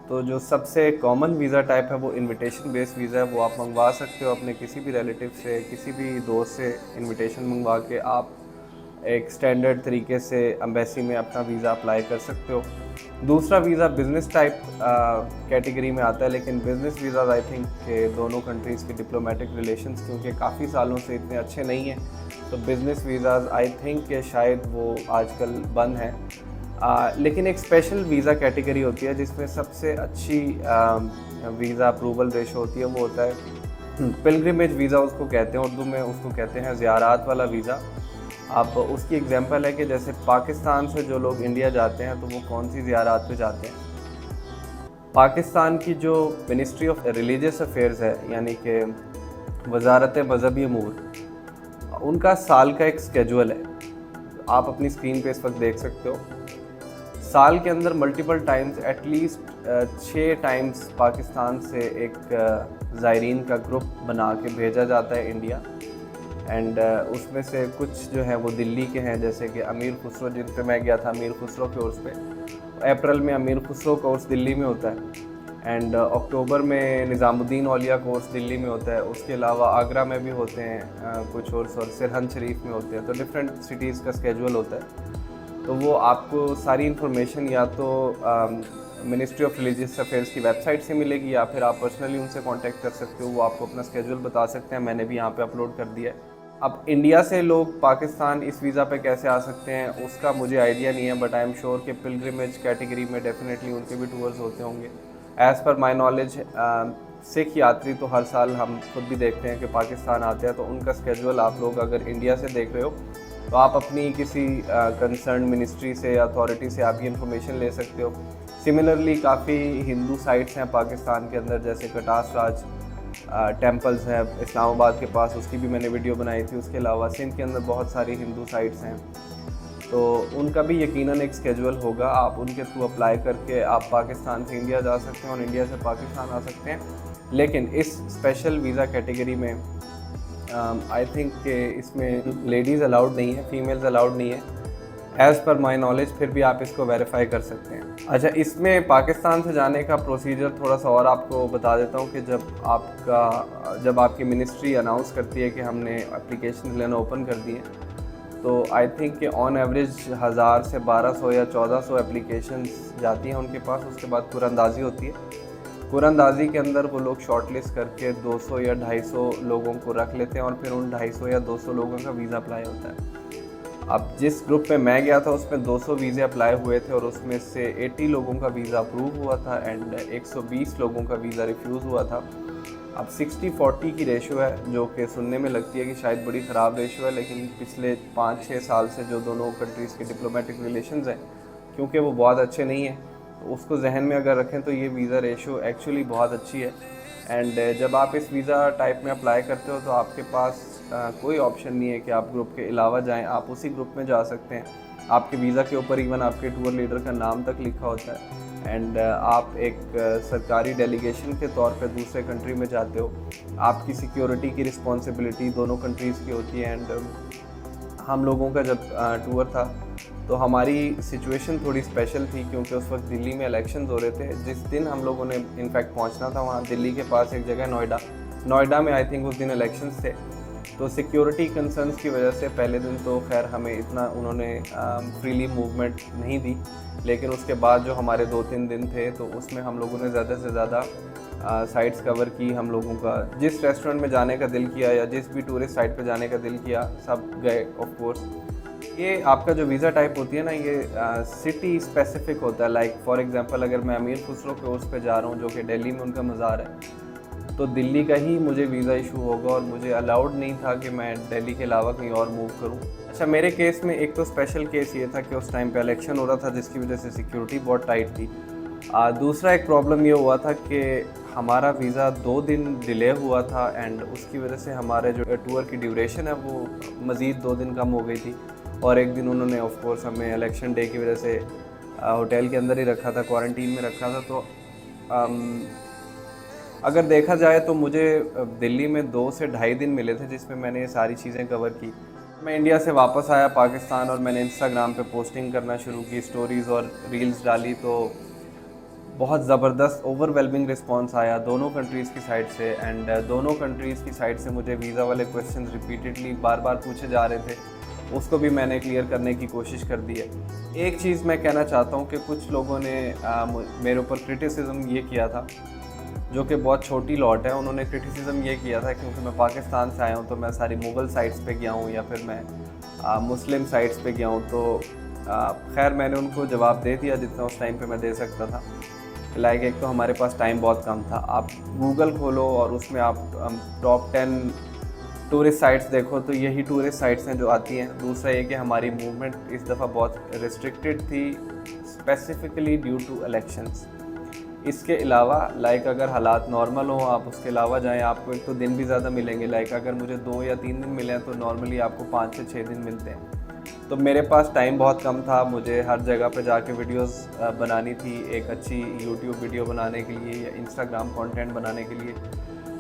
तो जो सबसे कॉमन वीज़ा टाइप है वो इनविटेशन बेस्ड वीज़ा है। वो आप मंगवा सकते हो अपने किसी भी रिलेटिव से, किसी भी दोस्त से इनविटेशन मंगवा के आप एक स्टैंडर्ड तरीके से एम्बेसी में अपना वीज़ा अप्लाई कर सकते हो। दूसरा वीज़ा बिज़नेस टाइप कैटेगरी में आता है, लेकिन बिज़नेस वीज़ा आई थिंक के दोनों कंट्रीज़ के डिप्लोमेटिक रिलेशंस क्योंकि काफ़ी सालों से इतने अच्छे नहीं हैं, तो बिज़नेस वीज़ाज़ आई थिंक के शायद वो आजकल बंद हैं। लेकिन एक स्पेशल वीज़ा कैटेगरी होती है जिसमें सबसे अच्छी वीज़ा अप्रूवल रेशो होती है, वो होता है पिलग्रिमेज वीज़ा उसको कहते हैं, उर्दू में उसको कहते हैं ज़ियारात वाला वीज़ा। आप उसकी एग्जांपल है कि जैसे पाकिस्तान से जो लोग इंडिया जाते हैं तो वो कौन सी ज़ियारात पे जाते हैं। पाकिस्तान की जो मिनिस्ट्री ऑफ रिलीजियस अफेयर्स है, यानी कि वजारत मज़हबी अमूर, उनका साल का एक स्केजुअल है, आप अपनी स्क्रीन पे इस वक्त देख सकते हो। साल के अंदर multiple times, at least 6 times Pakistan से एक ज़ायरीन का ग्रुप बना के भेजा जाता है इंडिया। एंड उसमें से कुछ जो है वो दिल्ली के हैं, जैसे कि अमीर खुसरो, जिन पे मैं गया था अमीर खुसरो कोर्स पे। अप्रैल में अमीर खुसरो कोर्स दिल्ली में होता है एंड अक्टूबर में निज़ामुद्दीन औलिया कोर्स दिल्ली में होता है। उसके अलावा आगरा में भी होते हैं कुछ और सिरहन शरीफ में होते हैं। तो डिफरेंट सिटीज़ का स्केजुअल होता है। तो वो आपको सारी इन्फॉर्मेशन या तो मिनिस्ट्री ऑफ रिलीजियस अफेयर्स की वेबसाइट से मिलेगी या फिर आप पर्सनली उनसे कांटेक्ट कर सकते हो, वो आपको अपना स्केजुअल बता सकते हैं। मैंने भी यहाँ पे अपलोड कर दिया है। अब इंडिया से लोग पाकिस्तान इस वीज़ा पे कैसे आ सकते हैं उसका मुझे आइडिया नहीं है, बट आई एम श्योर कि पिलग्रिमेज कैटेगरी में डेफिनेटली उनके भी टूर्स होते होंगे। As per my knowledge Sikh यात्री तो हर साल हम खुद भी देखते हैं कि पाकिस्तान आते हैं, तो उनका स्केजुअल आप लोग अगर इंडिया से देख रहे हो तो आप अपनी किसी कंसर्न मिनिस्ट्री से या अथॉरिटी से आप ये इन्फॉर्मेशन ले सकते हो। सिमिलरली काफ़ी हिंदू साइट्स हैं पाकिस्तान के अंदर, जैसे कटास राज टेम्पल्स हैं इस्लामाबाद के पास, उसकी भी मैंने वीडियो बनाई थी। उसके अलावा सिंध के अंदर बहुत सारी हिंदू साइट्स हैं, तो उनका भी यकीनन एक स्केजुअल होगा। आप उनके थ्रू अप्लाई करके आप पाकिस्तान से इंडिया जा सकते हैं और इंडिया से पाकिस्तान आ सकते हैं। लेकिन इस स्पेशल वीज़ा कैटेगरी में आई थिंक कि इसमें लेडीज़ अलाउड नहीं है, फीमेल्स अलाउड नहीं है एज़ पर माई नॉलेज। फिर भी आप इसको वेरीफाई कर सकते हैं। अच्छा, इसमें पाकिस्तान से जाने का प्रोसीजर थोड़ा सा और आपको बता देता हूँ कि जब आपकी मिनिस्ट्री अनाउंस करती है कि हमने एप्लीकेशन लेना ओपन कर दी है, तो आई थिंक कि ऑन एवरेज 1000 से 1200 या 1400 एप्लीकेशंस जाती हैं उनके पास। उसके बाद कुरानंदाज़ी होती है। कुरानंदाज़ी के अंदर वो लोग शॉर्टलिस्ट करके 200 या 250 लोगों को रख लेते हैं और फिर उन 250 या 200 लोगों का वीज़ा अप्लाई होता है। अब जिस ग्रुप में मैं गया था उसमें 200 वीज़े अप्लाई हुए थे और उसमें से 80 लोगों का वीज़ा अप्रूव हुआ था एंड 120 लोगों का वीज़ा रिफ्यूज़ हुआ था। अब 60-40 की रेशो है, जो कि सुनने में लगती है कि शायद बड़ी ख़राब रेशो है, लेकिन पिछले 5-6 साल से जो दोनों कंट्रीज़ के डिप्लोमेटिक रिलेशंस हैं, क्योंकि वो बहुत अच्छे नहीं हैं, तो उसको जहन में अगर रखें तो ये वीज़ा रेशो एक्चुअली बहुत अच्छी है। एंड जब आप इस वीज़ा टाइप में अप्लाई करते हो तो आपके पास कोई ऑप्शन नहीं है कि आप ग्रुप के अलावा जाएं, आप उसी ग्रुप में जा सकते हैं। आपके वीज़ा के ऊपर इवन आपके टूर लीडर का नाम तक लिखा होता है। एंड आप एक सरकारी डेलीगेशन के तौर पे दूसरे कंट्री में जाते हो, आपकी सिक्योरिटी की रिस्पॉन्सिबिलिटी दोनों कंट्रीज़ की होती है। एंड हम लोगों का जब टूर था तो हमारी सिचुएशन थोड़ी स्पेशल थी, क्योंकि उस वक्त दिल्ली में इलेक्शंस हो रहे थे। जिस दिन हम लोगों ने इनफैक्ट पहुंचना था, वहाँ दिल्ली के पास एक जगह नोएडा में आई थिंक उस दिन इलेक्शंस थे। तो सिक्योरिटी कंसर्न्स की वजह से पहले दिन तो खैर हमें इतना उन्होंने फ्रीली मूवमेंट नहीं दी, लेकिन उसके बाद जो हमारे 2-3 दिन थे तो उसमें हम लोगों ने ज़्यादा से ज़्यादा साइट्स कवर की। हम लोगों का जिस रेस्टोरेंट में जाने का दिल किया या जिस भी टूरिस्ट साइट पे जाने का दिल किया, सब गए ऑफ कोर्स। ये आपका जो वीज़ा टाइप होती है ना, ये सिटी स्पेसिफिक होता है। लाइक फॉर एग्जांपल अगर मैं अमीर खुसरो के उर्स पे जा रहा हूँ, जो कि दिल्ली में उनका मज़ार है, तो दिल्ली का ही मुझे वीज़ा इशू होगा और मुझे अलाउड नहीं था कि मैं दिल्ली के अलावा कहीं और मूव करूं। अच्छा, मेरे केस में एक तो स्पेशल केस ये था कि उस टाइम पे इलेक्शन हो रहा था, जिसकी वजह से सिक्योरिटी बहुत टाइट थी। दूसरा एक प्रॉब्लम ये हुआ था कि हमारा वीज़ा 2 दिन डिले हुआ था एंड उसकी वजह से हमारे जो टूर की ड्यूरेशन है वो मज़ीद 2 दिन कम हो गई थी। और एक दिन उन्होंने ऑफ कोर्स हमें इलेक्शन डे की वजह से होटल के अंदर ही रखा था, क्वारंटीन में रखा था। तो अगर देखा जाए तो मुझे दिल्ली में 2 से ढाई दिन मिले थे, जिसमें मैंने ये सारी चीज़ें कवर की। मैं इंडिया से वापस आया पाकिस्तान और मैंने इंस्टाग्राम पे पोस्टिंग करना शुरू की, स्टोरीज़ और रील्स डाली, तो बहुत ज़बरदस्त ओवरवेलमिंग रिस्पांस आया दोनों कंट्रीज़ की साइड से। एंड दोनों कंट्रीज़ की साइड से मुझे वीज़ा वाले क्वेश्चंस रिपीटेडली बार पूछे जा रहे थे, उसको भी मैंने क्लियर करने की कोशिश कर दी है। एक चीज़ मैं कहना चाहता हूँ कि कुछ लोगों ने मेरे ऊपर क्रिटिसिज्म ये किया था, जो कि बहुत छोटी लॉट है। उन्होंने क्रिटिसिज्म ये किया था क्योंकि मैं पाकिस्तान से आया हूँ तो मैं सारी मुग़ल साइट्स पे गया हूँ या फिर मैं मुस्लिम साइट्स पे गया हूँ। तो खैर मैंने उनको जवाब दे दिया जितना उस टाइम पे मैं दे सकता था। लाइक एक तो हमारे पास टाइम बहुत कम था। आप गूगल खोलो और उसमें आप टॉप 10 टूरिस्ट साइट्स देखो तो यही टूरिस्ट साइट्स हैं जो आती हैं। दूसरा ये कि हमारी मूवमेंट इस दफ़ा बहुत रिस्ट्रिक्टेड थी, स्पेसिफ़िकली ड्यू टू इलेक्शंस। इसके अलावा लाइक अगर हालात नॉर्मल हो, आप उसके अलावा जाएं, आपको एक तो दिन भी ज़्यादा मिलेंगे। लाइक अगर मुझे 2 या 3 दिन मिले हैं तो नॉर्मली आपको 5 से 6 दिन मिलते हैं। तो मेरे पास टाइम बहुत कम था, मुझे हर जगह पे जाके वीडियोस बनानी थी, एक अच्छी यूट्यूब वीडियो बनाने के लिए या इंस्टाग्राम कंटेंट बनाने के लिए।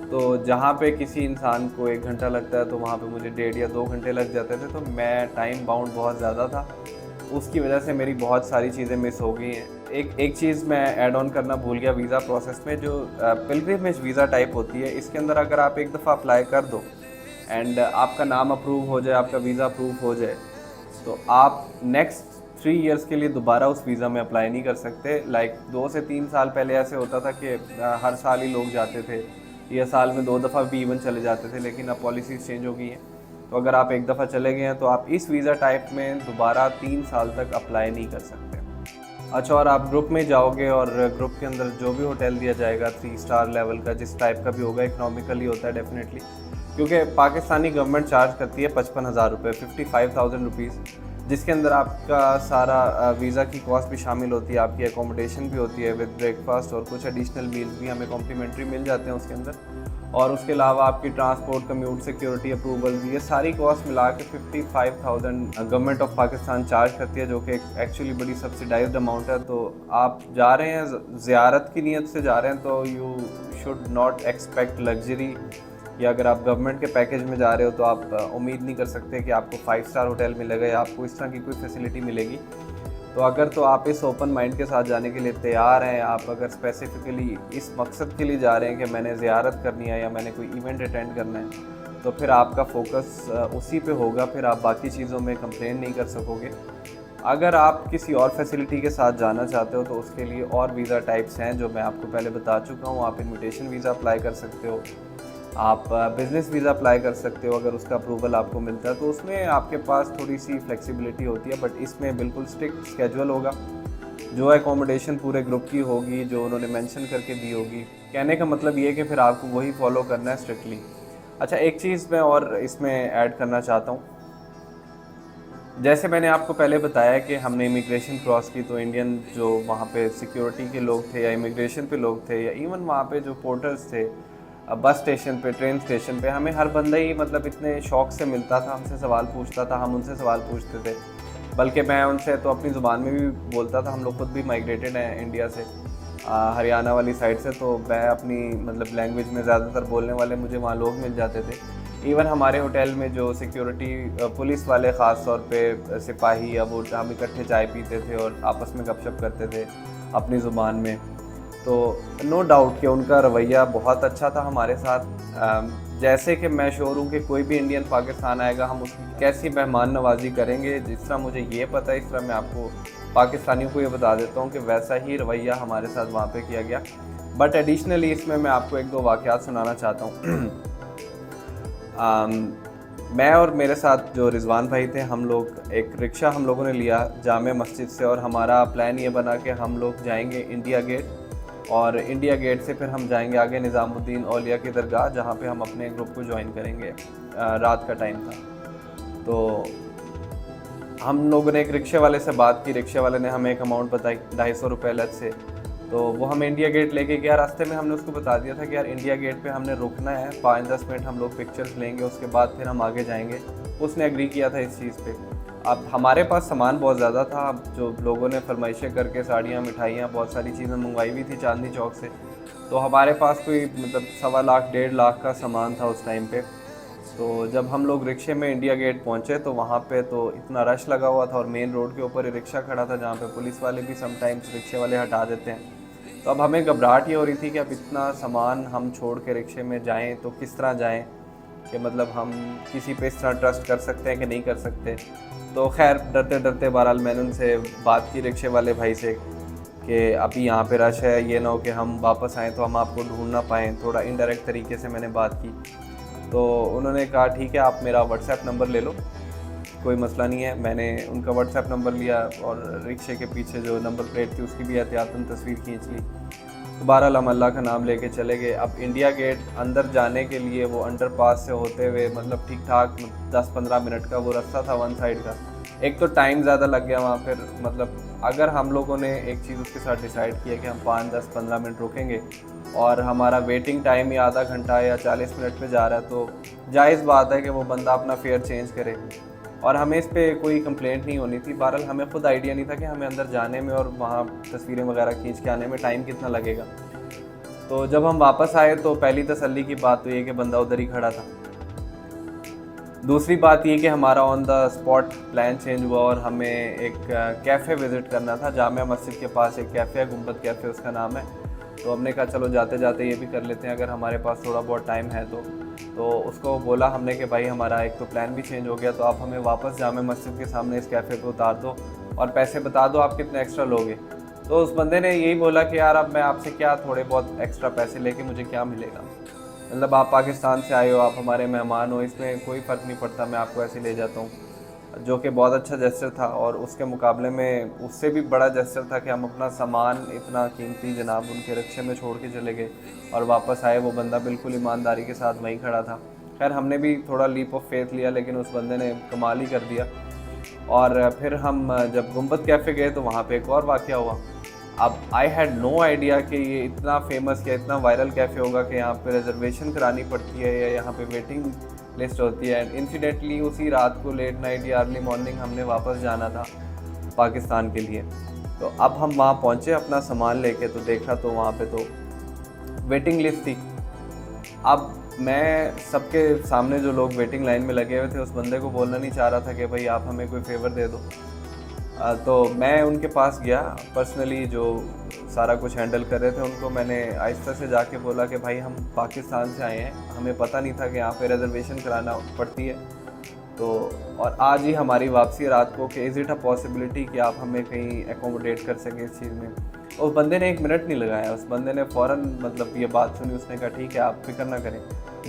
तो जहाँ पे किसी इंसान को 1 घंटा लगता है तो वहाँ पे मुझे 1.5 या 2 घंटे लग जाते थे। तो मैं टाइम बाउंड बहुत ज़्यादा था, उसकी वजह से मेरी बहुत सारी चीज़ें मिस हो गई हैं। एक चीज़ मैं ऐड ऑन करना भूल गया वीज़ा प्रोसेस में, जो पिलग्रिमेज वीज़ा टाइप होती है, इसके अंदर अगर आप एक दफ़ा अप्लाई कर दो एंड आपका नाम अप्रूव हो जाए, आपका वीज़ा अप्रूव हो जाए, तो आप नेक्स्ट 3 इयर्स के लिए दोबारा उस वीज़ा में अप्लाई नहीं कर सकते। लाइक 2 से 3 साल पहले ऐसे होता था कि हर साल ही लोग जाते थे या साल में 2 दफ़ा भी इवन चले जाते थे, लेकिन अब पॉलिसीज़ चेंज हो गई हैं। तो अगर आप एक दफ़ा चले गए हैं तो आप इस वीज़ा टाइप में दोबारा 3 साल तक अप्लाई नहीं कर सकते। अच्छा, और आप ग्रुप में जाओगे और ग्रुप के अंदर जो भी होटल दिया जाएगा 3 स्टार लेवल का, जिस टाइप का भी होगा, इकनॉमिकली होता है डेफिनेटली, क्योंकि पाकिस्तानी गवर्नमेंट चार्ज करती है 55,000 रुपये, 55,000 रुपीज़, जिसके अंदर आपका सारा वीज़ा की कॉस्ट भी शामिल होती है, आपकी एकोमोडेशन भी होती है विद ब्रेकफास्ट, और कुछ एडिशनल मील्स भी हमें कॉम्प्लीमेंट्री मिल जाते हैं उसके अंदर। और उसके अलावा आपकी ट्रांसपोर्ट, कम्यूट, सिक्योरिटी अप्रूवल, ये सारी कॉस्ट मिला के 55,000 गवर्नमेंट ऑफ पाकिस्तान चार्ज करती है, जो कि एक्चुअली बड़ी सब्सिडाइज्ड अमाउंट है। तो आप जा रहे हैं ज़ियारत की नीयत से जा रहे हैं तो you should not expect luxury, या अगर आप गवर्नमेंट के पैकेज में जा रहे हो तो आप उम्मीद नहीं कर सकते कि आपको 5 स्टार होटल मिलेगा या आपको इस तरह की कोई फैसिलिटी मिलेगी। तो अगर तो आप इस ओपन माइंड के साथ जाने के लिए तैयार हैं, आप अगर स्पेसिफ़िकली इस मकसद के लिए जा रहे हैं कि मैंने ज़ियारत करनी है या मैंने कोई इवेंट अटेंड करना है, तो फिर आपका फोकस उसी पे होगा, फिर आप बाकी चीज़ों में कंप्लेन नहीं कर सकोगे। अगर आप किसी और फैसिलिटी के साथ जाना चाहते हो तो उसके लिए और वीज़ा टाइप्स हैं जो मैं आपको पहले बता चुका हूँ। आप इन्विटेशन वीज़ा अप्लाई कर सकते हो, आप बिज़नेस वीज़ा अप्लाई कर सकते हो अगर उसका अप्रूवल आपको मिलता है, तो उसमें आपके पास थोड़ी सी फ्लेक्सिबिलिटी होती है, बट इसमें बिल्कुल स्ट्रिक्ट स्केजुअल होगा। जो एकोमोडेशन पूरे ग्रुप की होगी, जो उन्होंने मेंशन करके दी होगी। कहने का मतलब ये है कि फिर आपको वही फॉलो करना है स्ट्रिक्टली। अच्छा, एक चीज़ मैं और इसमें ऐड करना चाहता हूँ। जैसे मैंने आपको पहले बताया कि हमने इमिग्रेशन क्रॉस की, तो इंडियन जो वहाँ पे सिक्योरिटी के लोग थे या इमिग्रेशन पे लोग थे या इवन वहाँ पे जो पोर्टर्स थे बस स्टेशन पे, ट्रेन स्टेशन पे, हमें हर बंदा ही मतलब इतने शौक से मिलता था, हमसे सवाल पूछता था, हम उनसे सवाल पूछते थे। बल्कि मैं उनसे तो अपनी ज़ुबान में भी बोलता था। हम लोग खुद भी माइग्रेटेड हैं इंडिया से, हरियाणा वाली साइड से, तो मैं अपनी मतलब लैंग्वेज में ज़्यादातर बोलने वाले मुझे वहाँ लोग मिल जाते थे। इवन हमारे होटल में जो सिक्योरिटी पुलिस वाले ख़ास तौर पे सिपाही, या वो हम इकट्ठे चाय पीते थे और आपस में गपशप करते थे अपनी ज़ुबान में। तो नो डाउट कि उनका रवैया बहुत अच्छा था हमारे साथ। जैसे कि मैं श्योर हूँ कि कोई भी इंडियन पाकिस्तान आएगा, हम उसकी कैसी मेहमान नवाजी करेंगे, जिस तरह मुझे ये पता है, इस तरह मैं आपको पाकिस्तानियों को ये बता देता हूँ कि वैसा ही रवैया हमारे साथ वहाँ पे किया गया। बट एडिशनली इसमें मैं आपको एक दो वाक़यात सुनाना चाहता हूँ। मैं और मेरे साथ जो रिजवान भाई थे, हम लोग एक रिक्शा हम लोगों ने लिया जामे मस्जिद से, और हमारा प्लान ये बना कि हम लोग जाएंगे इंडिया गेट, और इंडिया गेट से फिर हम जाएंगे आगे निज़ामुद्दीन औलिया की दरगाह, जहाँ पे हम अपने ग्रुप को ज्वाइन करेंगे। रात का टाइम था, तो हम लोगों ने एक रिक्शे वाले से बात की। रिक्शे वाले ने हमें एक अमाउंट बताई, 250 रुपये अलग से। तो वो हम इंडिया गेट लेके गया। रास्ते में हमने उसको बता दिया था कि यार इंडिया गेट पे हमने रुकना है, 5-10 मिनट हम लोग पिक्चर्स लेंगे, उसके बाद फिर हम आगे जाएंगे। उसने एग्री किया था इस चीज़ पे। अब हमारे पास सामान बहुत ज़्यादा था, जो लोगों ने फरमाइशें करके साड़ियाँ, मिठाइयाँ, बहुत सारी चीज़ें मंगवाई हुई थी चांदनी चौक से, तो हमारे पास कोई मतलब 1.25 लाख 1.5 लाख का सामान था उस टाइम पे। तो जब हम लोग रिक्शे में इंडिया गेट पहुँचे तो वहाँ पे तो इतना रश लगा हुआ था, और मेन रोड के ऊपर रिक्शा खड़ा था, जहाँ पे पुलिस वाले भी समटाइम्स रिक्शे वाले हटा देते हैं। तो अब हमें घबराहट ये हो रही थी कि अब इतना सामान हम छोड़ के रिक्शे में जाएं तो किस तरह जाएं, कि मतलब हम किसी पे इस तरह ट्रस्ट कर सकते हैं कि नहीं कर सकते। तो खैर डरते डरते बहरहाल मैंने उनसे बात की, रिक्शे वाले भाई से, कि अभी यहाँ पे रश है, ये ना हो कि हम वापस आएँ तो हम आपको ढूंढ ना पाएँ। थोड़ा इनडायरेक्ट तरीके से मैंने बात की। तो उन्होंने कहा ठीक है, आप मेरा व्हाट्सएप नंबर ले लो, कोई मसला नहीं है। मैंने उनका व्हाट्सएप नंबर लिया और रिक्शे के पीछे जो नंबर प्लेट थी उसकी भी एहतियातन तस्वीर खींच ली। तो बहरहाल हम अल्लाह का नाम लेके चले गए। अब इंडिया गेट अंदर जाने के लिए वो अंडरपास से होते हुए मतलब ठीक ठाक 10-15 मिनट का वो रास्ता था वन साइड का। एक तो टाइम ज़्यादा लग गया वहाँ पर, मतलब अगर हम लोगों ने एक चीज़ उसके साथ डिसाइड किया कि हम 5-10-15 मिनट रुकेंगे और हमारा वेटिंग टाइम ही आधा घंटा या 40 मिनट पे जा रहा है, तो जायज़ बात है कि वो बंदा अपना फेयर चेंज करे, और हमें इस पे कोई कंप्लेंट नहीं होनी थी। बहरहाल हमें खुद आइडिया नहीं था कि हमें अंदर जाने में और वहाँ तस्वीरें वगैरह खींच के आने में टाइम कितना लगेगा। तो जब हम वापस आए तो पहली तसल्ली की बात तो ये कि बंदा उधर ही खड़ा था। दूसरी बात ये कि हमारा on the spot plan change हुआ और हमें एक कैफ़े विज़िट करना था। जामिया मस्जिद के पास एक कैफ़े है, गुंबद कैफ़े उसका नाम है। तो हमने कहा चलो जाते जाते ये भी कर लेते हैं अगर हमारे पास थोड़ा बहुत टाइम है तो उसको बोला हमने कि भाई हमारा एक तो प्लान भी चेंज हो गया, तो आप हमें वापस जामिया मस्जिद के सामने इस कैफ़े पे उतार दो और पैसे बता दो आप कितने एक्स्ट्रा लोगे। तो उस बंदे ने यही बोला कि यार अब मैं आपसे क्या थोड़े बहुत एक्स्ट्रा पैसे लेके मुझे क्या मिलेगा, मतलब आप पाकिस्तान से आए हो, आप हमारे मेहमान हो, इसमें कोई फ़र्क नहीं पड़ता, मैं आपको ऐसे ले जाता हूँ। जो कि बहुत अच्छा जेस्चर था, और उसके मुकाबले में उससे भी बड़ा जेस्चर था कि हम अपना सामान इतना कीमती जनाब उनके रिक्शे में छोड़ के चले गए और वापस आए। वो बंदा बिल्कुल ईमानदारी के साथ वहीं खड़ा था। खैर हमने भी थोड़ा लीप ऑफ फेथ लिया, लेकिन उस बंदे ने कमाल ही कर दिया। और फिर हम जब गुंबद कैफ़े गए तो वहाँ पे एक और वाक़या हुआ। अब आई हैड नो आइडिया कि ये इतना फेमस या इतना वायरल कैफ़े होगा कि यहाँ पे रिजर्वेशन करानी पड़ती है या यहाँ पे वेटिंग लिस्ट होती है। एंड इंसिडेंटली उसी रात को लेट नाइट या अर्ली मॉर्निंग हमने वापस जाना था पाकिस्तान के लिए। तो अब हम वहाँ पहुँचे अपना सामान लेके, तो देखा तो वहाँ पे तो वेटिंग लिस्ट थी। अब मैं सबके सामने जो लोग वेटिंग लाइन में लगे हुए थे उस बंदे को बोलना नहीं चाह रहा था कि भाई आप हमें कोई फेवर दे दो। तो मैं उनके पास गया पर्सनली, जो सारा कुछ हैंडल कर रहे थे उनको मैंने आहिस्ता से जाके बोला कि भाई हम पाकिस्तान से आए हैं, हमें पता नहीं था कि यहाँ पे रिजर्वेशन कराना पड़ती है, तो और आज ही हमारी वापसी है रात को, कि इज़ इट अ पॉसिबिलिटी कि आप हमें कहीं एकोमोडेट कर सकें इस चीज़ में। उस बंदे ने 1 मिनट नहीं लगाया, उस बंदे ने फ़ौरन मतलब ये बात सुनी, उसने कहा ठीक है आप फिक्र ना करें।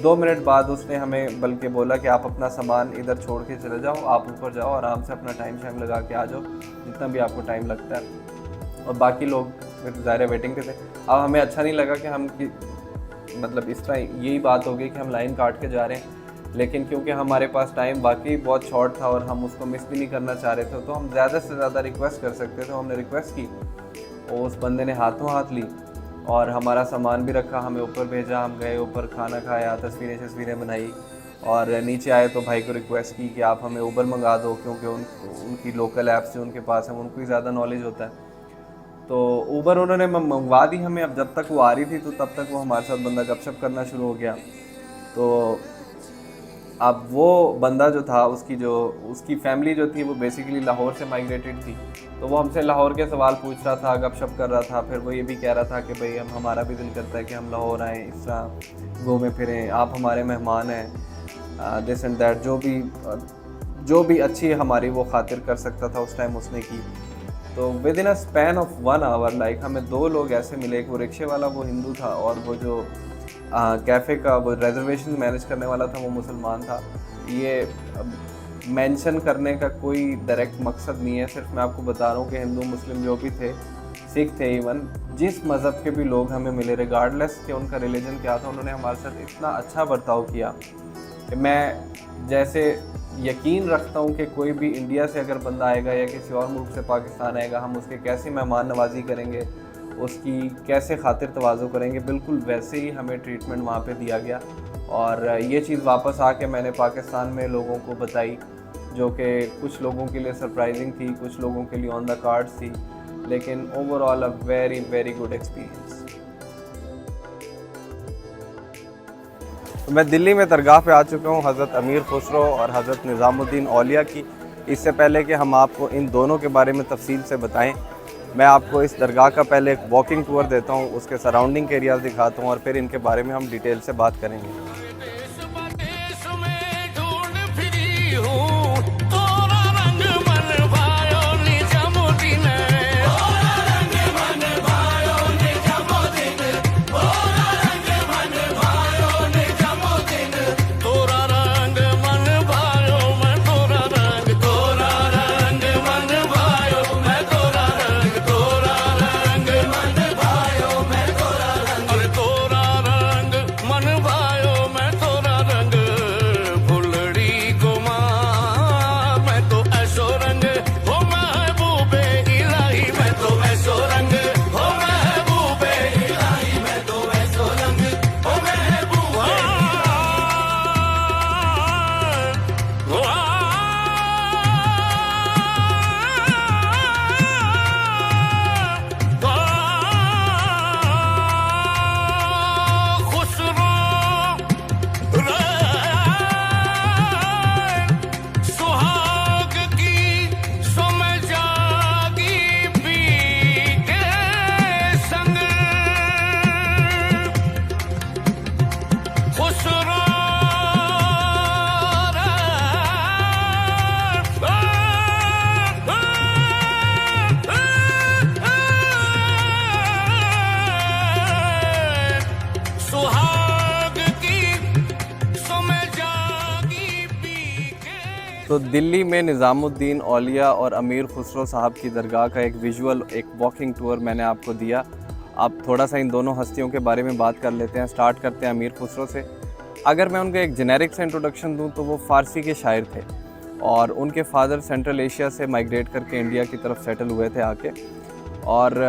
2 मिनट बाद उसने हमें बल्कि बोला कि आप अपना सामान इधर छोड़ के चले जाओ, आप ऊपर जाओ आराम से अपना टाइम शाइम लगा के आ जाओ, जितना भी आपको टाइम लगता है। और बाकी लोग फिर ज़ाहिर वेटिंग पे थे। अब हमें अच्छा नहीं लगा कि हम मतलब इस तरह यही बात हो गई कि हम लाइन काट के जा रहे हैं, लेकिन क्योंकि हमारे पास टाइम बाकी बहुत शॉर्ट था और हम उसको मिस भी नहीं करना चाह रहे थे, तो हम ज़्यादा से ज़्यादा रिक्वेस्ट कर सकते थे। हमने रिक्वेस्ट की और उस बंदे ने हाथों हाथ ली और हमारा सामान भी रखा, हमें ऊपर भेजा। हम गए ऊपर, खाना खाया, तस्वीरें बनाई और नीचे आए तो भाई को रिक्वेस्ट की कि आप हमें ऊबर मंगा दो, क्योंकि उनकी लोकल ऐप्स जो उनके पास हैं उनको ही ज़्यादा नॉलेज होता है। तो ऊबर उन्होंने मंगवा दी हमें। अब जब तक वो आ रही थी तो तब तक वो हमारे साथ बंदा गपशप करना शुरू हो गया। तो अब वो बंदा जो था उसकी फैमिली जो थी वो बेसिकली लाहौर से माइग्रेटेड थी, तो वो हमसे लाहौर के सवाल पूछ रहा था, गपशप कर रहा था। फिर वो ये भी कह रहा था कि भाई हमारा भी दिल करता है कि हम लाहौर आएँ, इस तरह घूमें फिरें, आप हमारे मेहमान हैं, दिस एंड दैट। जो भी अच्छी हमारी वो खातिर कर सकता था उस टाइम उसने की। तो within a span of 1 hour like हमें 2 लोग ऐसे मिले, एक वो रिक्शे वाला वो हिंदू था और वो जो कैफ़े का वो रिजर्वेशन मैनेज करने वाला था वो मुसलमान था। ये मेंशन करने का कोई डायरेक्ट मकसद नहीं है, सिर्फ मैं आपको बता रहा हूँ कि हिंदू मुस्लिम जो भी थे, सिख थे, इवन जिस मज़हब के भी लोग हमें मिले, रिगार्डलेस कि उनका रिलीजन क्या था, उन्होंने हमारे साथ इतना अच्छा बर्ताव किया कि मैं जैसे यकीन रखता हूँ कि कोई भी इंडिया से अगर बंदा आएगा या किसी और मुल्क से पाकिस्तान आएगा, हम उसके कैसे मेहमान नवाजी करेंगे, उसकी कैसे खातिर तवाज़ु करेंगे, बिल्कुल वैसे ही हमें ट्रीटमेंट वहाँ पे दिया गया। और ये चीज़ वापस आके मैंने पाकिस्तान में लोगों को बताई, जो कि कुछ लोगों के लिए सरप्राइजिंग थी, कुछ लोगों के लिए ऑन द कार्ड्स थी, लेकिन overall a very very good experience. तो मैं दिल्ली में दरगाह पे आ चुका हूँ हज़रत अमीर खुसरो और हज़रत निज़ामुद्दीन औलिया की। इससे पहले कि हम आपको इन दोनों के बारे में तफसील से बताएं, मैं आपको इस दरगाह का पहले एक वॉकिंग टूर देता हूँ, उसके सराउंडिंग के एरियाज़ दिखाता हूँ और फिर इनके बारे में हम डिटेल से बात करेंगे। तो दिल्ली में निज़ामुद्दीन औलिया और अमीर खुसरो साहब की दरगाह का एक विजुअल, एक वॉकिंग टूर मैंने आपको दिया। अब थोड़ा सा इन दोनों हस्तियों के बारे में बात कर लेते हैं। स्टार्ट करते हैं अमीर खुसरो से। अगर मैं उनका एक जेनेरिक से इंट्रोडक्शन दूं तो वो फ़ारसी के शायर थे और उनके फादर सेंट्रल एशिया से माइग्रेट करके इंडिया की तरफ सेटल हुए थे आके। और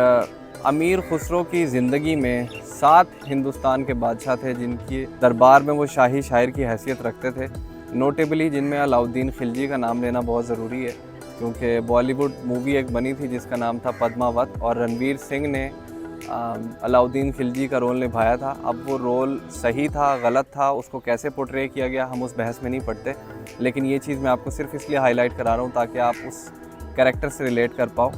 अमीर खुसरो की ज़िंदगी में 7 हिंदुस्तान के बादशाह थे जिनकी दरबार में वो शाही शायर की हैसियत रखते थे, नोटेबली जिनमें अलाउद्दीन खिलजी का नाम लेना बहुत ज़रूरी है, क्योंकि बॉलीवुड मूवी एक बनी थी जिसका नाम था पद्मावत और रणवीर सिंह ने अलाउद्दीन खिलजी का रोल निभाया था। अब वो रोल सही था गलत था, उसको कैसे पोर्ट्रे किया गया हम उस बहस में नहीं पड़ते, लेकिन ये चीज़ मैं आपको सिर्फ इसलिए हाईलाइट करा रहा हूँ ताकि आप उस कैरेक्टर से रिलेट कर पाओ।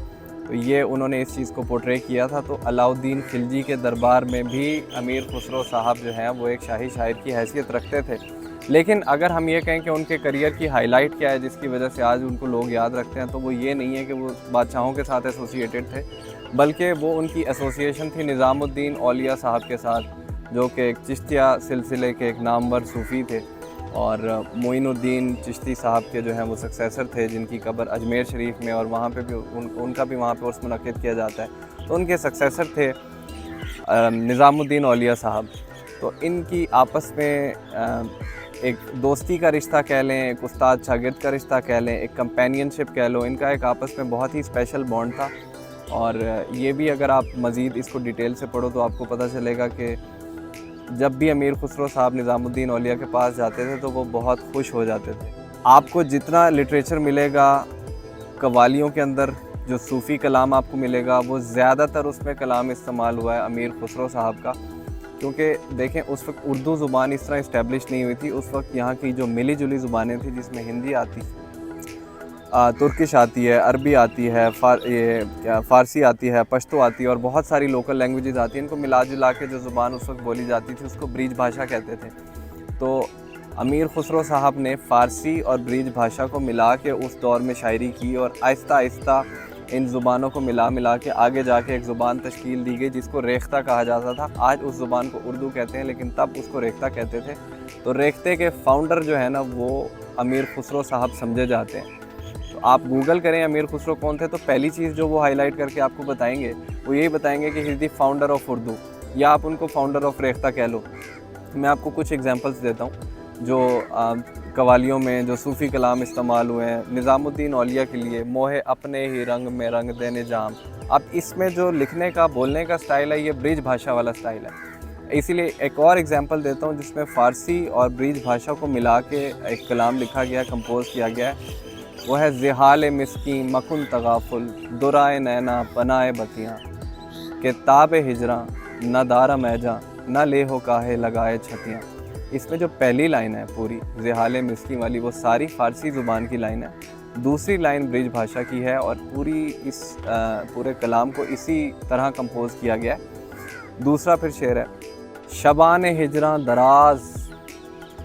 तो ये उन्होंने इस चीज़ को पोर्ट्रे किया था। तो अलाउद्दीन खिलजी के दरबार में भी अमीर खुसरो साहब जो हैं वो एक शाही शायर की हैसियत रखते थे। लेकिन अगर हम ये कहें कि उनके करियर की हाईलाइट क्या है जिसकी वजह से आज उनको लोग याद रखते हैं, तो वो ये नहीं है कि वो बादशाहों के साथ एसोसिएटेड थे, बल्कि वो उनकी एसोसिएशन थी निज़ामुद्दीन औलिया साहब के साथ, जो कि एक चिश्तिया सिलसिले के एक नामवर सूफ़ी थे और मोइनुद्दीन चिश्ती साहब के जो हैं वो सक्सेसर थे, जिनकी कब्र अजमेर शरीफ में और वहाँ पे भी उनका भी वहाँ पे उर्स मुनक़्क़िद किया जाता है। तो उनके सक्सेसर थे निज़ामुद्दीन औलिया साहब। तो इनकी आपस में एक दोस्ती का रिश्ता कह लें, एक उस्ताद शागिर्द का रिश्ता कह लें, एक कंपेनियनशिप कह लो, इनका एक आपस में बहुत ही स्पेशल बॉन्ड था। और ये भी अगर आप मज़ीद इसको डिटेल से पढ़ो तो आपको पता चलेगा कि जब भी अमीर खुसरो साहब निज़ामुद्दीन औलिया के पास जाते थे तो वो बहुत खुश हो जाते थे। आपको जितना लिटरेचर मिलेगा कवालियों के अंदर, जो सूफ़ी कलाम आपको मिलेगा, वो ज़्यादातर उसमें कलाम इस्तेमाल हुआ है अमीर खुसरो साहब का। क्योंकि देखें उस वक्त उर्दू ज़ुबान इस तरह इस्टेब्लिश नहीं हुई थी। उस वक्त यहाँ की जो मिली जुली ज़ुबानें थी, जिसमें हिंदी आती, तुर्किश आती है, अरबी आती है, फ़ारसी आती है, पश्तो आती है और बहुत सारी लोकल लैंग्वेजेस आती हैं। इनको मिला जुला के जो ज़ुबान उस वक्त बोली जाती थी उसको ब्रीज भाषा कहते थे। तो अमीर खुसरो साहब ने फ़ारसी और ब्रीज भाषा को मिला के उस दौर में शायरी की और आहिस्ता आहिस्ता इन ज़ुबानों को मिला के आगे जाके एक ज़ुबान तश्कील दी गई जिसको रेख्ता कहा जाता था। आज उस ज़ुबान को उर्दू कहते हैं, लेकिन तब उसको रेख्ता कहते थे। तो रेख्ते के फ़ाउंडर जो है ना, वो अमीर खुसरो साहब समझे जाते हैं। तो आप गूगल करें अमीर खुसरो कौन थे, तो पहली चीज़ जो वो हाईलाइट करके आपको बताएंगे वो यही बताएंगे कि he is the founder of Urdu, या आप उनको फाउंडर ऑफ रेख्ता कह लो। मैं आपको कुछ एग्जांपल्स देता हूँ जो कवालियों में जो सूफ़ी कलाम इस्तेमाल हुए हैं। निज़ामुद्दीन औलिया के लिए मोहे अपने ही रंग में रंग दे निजाम। अब इसमें जो लिखने का बोलने का स्टाइल है ये ब्रिज भाषा वाला स्टाइल है। इसीलिए एक और एग्जांपल देता हूँ जिसमें फ़ारसी और ब्रिज भाषा को मिला के एक कलाम लिखा गया, कंपोज़ किया गया है। वो है ज़िहाल मिस्की मकुन तगाफुल दुराए नैना पनाए बतियाँ के ताब हिजरा न दारा मैजा न ले हो काहे लगाए छतियाँ। इसमें जो पहली लाइन है पूरी ज़िहाल मिस्की वाली, वो सारी फ़ारसी ज़ुबान की लाइन है। दूसरी लाइन ब्रिज भाषा की है और पूरी इस पूरे कलाम को इसी तरह कंपोज़ किया गया है। दूसरा फिर शेर है, शबान हिजरा दराज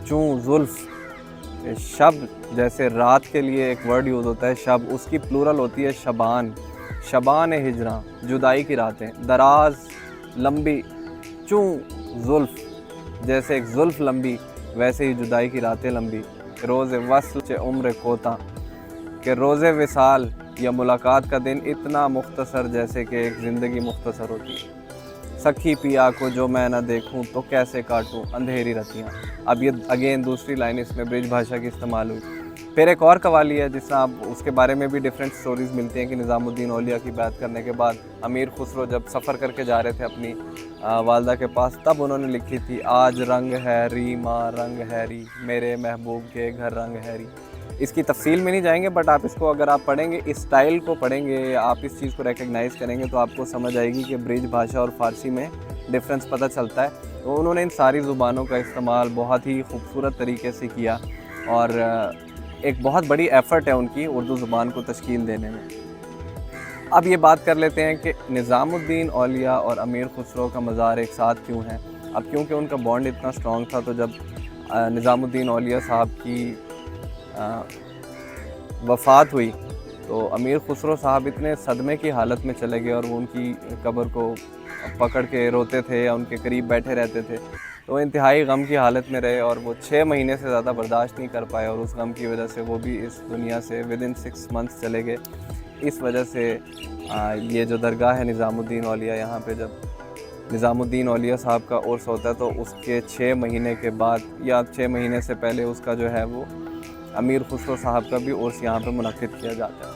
चूँ जुल्फ़। शब जैसे रात के लिए एक वर्ड यूज़ होता है शब, उसकी प्लूरल होती है शबान। शबान हिजरा जुदाई की रातें, दराज लंबी, चूँ जुल्फ़ जैसे एक जुल्फ़ लंबी वैसे ही जुदाई की रातें लंबी। रोज़े वस्ल चे उम्र कोता कि रोज़े विसाल या मुलाकात का दिन इतना मुख्तसर जैसे कि एक ज़िंदगी मुख्तसर होती है। सखी पिया को जो मैं ना देखूं तो कैसे काटूं अंधेरी रतियाँ। अब ये अगेन दूसरी लाइन इसमें ब्रिज भाषा की इस्तेमाल हुई। फिर एक और कवाली है जिसमें आप उसके बारे में भी डिफरेंट स्टोरीज़ मिलती हैं कि निज़ामुद्दीन औलिया की बात करने के बाद अमीर खुसरो जब सफ़र करके जा रहे थे अपनी वालदा के पास, तब उन्होंने लिखी थी, आज रंग हैरी माँ रंग हैरी मेरे महबूब के घर रंग हैरी। इसकी तफसील में नहीं जाएंगे, बट आप इसको अगर आप पढ़ेंगे, इस स्टाइल को पढ़ेंगे, आप इस चीज़ को रिकग्नाइज़ करेंगे तो आपको समझ आएगी कि ब्रिज भाषा और फ़ारसी में डिफरेंस पता चलता है। तो उन्होंने इन सारी ज़ुबानों का इस्तेमाल बहुत ही खूबसूरत तरीके से किया और एक बहुत बड़ी एफ़र्ट है उनकी उर्दू ज़ुबान को तश्कील देने में। अब ये बात कर लेते हैं कि निज़ामुद्दीन औलिया और अमीर खुसरो का मज़ार एक साथ क्यों है। अब क्योंकि उनका बॉन्ड इतना स्ट्रॉन्ग था, तो जब निज़ामुद्दीन औलिया साहब की वफ़ात हुई तो अमीर खुसरो साहब इतने सदमे की हालत में चले गए और वो उनकी कब्र को पकड़ के रोते थे या उनके करीब बैठे रहते थे। तो इंतहाई गम की हालत में रहे और वो 6 महीने से ज़्यादा बर्दाश्त नहीं कर पाए और उस गम की वजह से वो भी इस दुनिया से विदिन 6 मंथ्स चले गए। इस वजह से ये जो दरगाह है निज़ामुद्दीन औलिया, यहाँ पे जब निज़ामुद्दीन औलिया साहब का उर्स होता है तो उसके 6 महीने के बाद या 6 महीने से पहले उसका जो है वो अमीर खुसरो साहब का भी उर्स यहाँ पे मुनक़्क़िद किया जाता है।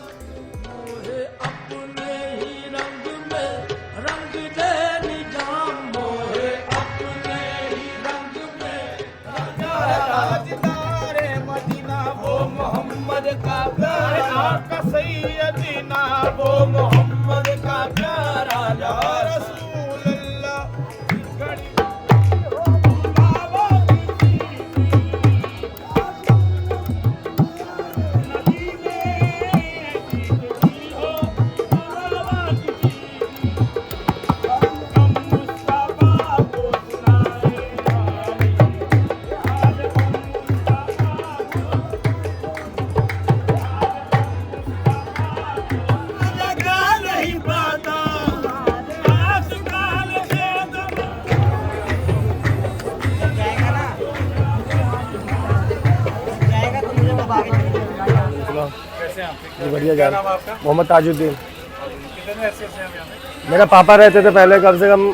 बढ़िया जा रहा है। मोहम्मद ताजुद्दीन। कितने अरसे से हैं यहाँ पे? मेरे पापा रहते थे पहले, कम से कम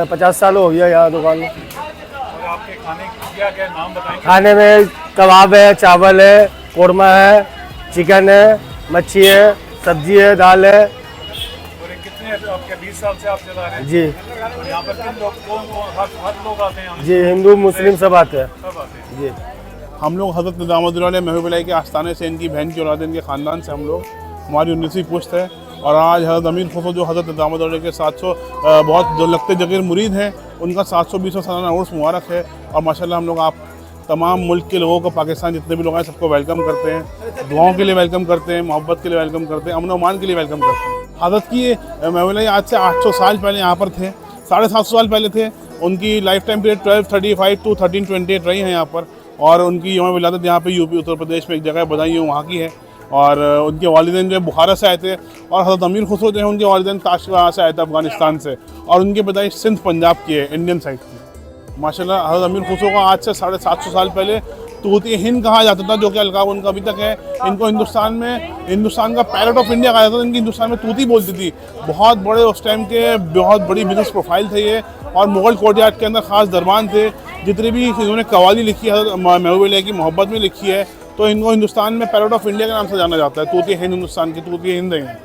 50 साल हो गया यहाँ दुकान में। और आपके खाने की क्या नाम बताएंगे? खाने में कबाब है, चावल है, कोरमा है, चिकन है, मच्छी है, सब्जी है, दाल है। और ये कितने आपके 20 साल से आप चला रहे हैं? जी। और यहाँ पर किन लोग, कौन हर लोग आते हैं? जी, हिंदू मुस्लिम सब आते हैं। सब आते हैं जी। हम लोग हज़रत निज़ामुद्दौला महबूब अली के आस्थाने से, इनकी बहन की औलाद, इनके ख़ानदान से हम लोग, हमारी 19वीं पुश्त है। और आज हज़रत अमीर खुसरो जो हज़रत निज़ामुद्दौला के 700 बहुत जो लगते जगीर मुरीद हैं, उनका 720वां सालाना उर्स मुबारक है। और माशाल्लाह हम लोग आप तमाम मुल्क के लोगों को, पाकिस्तान जितने भी लोग हैं, सबको वेलकम करते हैं, दुआओं के लिए वेलकम करते हैं, मोहब्बत के लिए वेलकम करते हैं, अमन अमान के लिए वेलकम करते हैं। हज़रत की महबूब अली आज से 800 साल पहले यहाँ पर थे, 750 साल पहले थे। उनकी लाइफ टाइम पीरियड 1235 to 1328 रही है यहाँ पर। और उनकी यौम विलादत यहाँ पे यूपी उत्तर प्रदेश में एक जगह बदायूं वहाँ की है। और उनके वालिदैन जो है बुखारा से आए थे, और हज़रत अमीर खुसरो जो है उनके वालिदैन ताशकंद से आए थे, अफ़गानिस्तान से। और उनकी पैदाइश सिंध पंजाब की है, इंडियन साइड की। माशाल्लाह हज़रत अमीर खुसरो का आज से 750 साल पहले तूती हिंद कहा जाता था, जो कि अलकाब उनका अभी तक है। इनको हिंदुस्तान का पैरट ऑफ इंडिया कहा जाता था। इनकी हिंदुस्तान में तूती बोलती थी। बहुत बड़े उस टाइम के बहुत बड़ी बिजनेस प्रोफाइल थे ये। और मुग़ल कोर्टयार्ड के अंदर ख़ास दरबान थे। जितनी भी इन्होंने कवाली लिखी है महबूब अली की मोहब्बत में लिखी है, तो इनको हिंदुस्तान में पैरट ऑफ इंडिया के नाम से जाना जाता है। तूती हिंद, हिंदुस्तान की तूती हिंद हैं,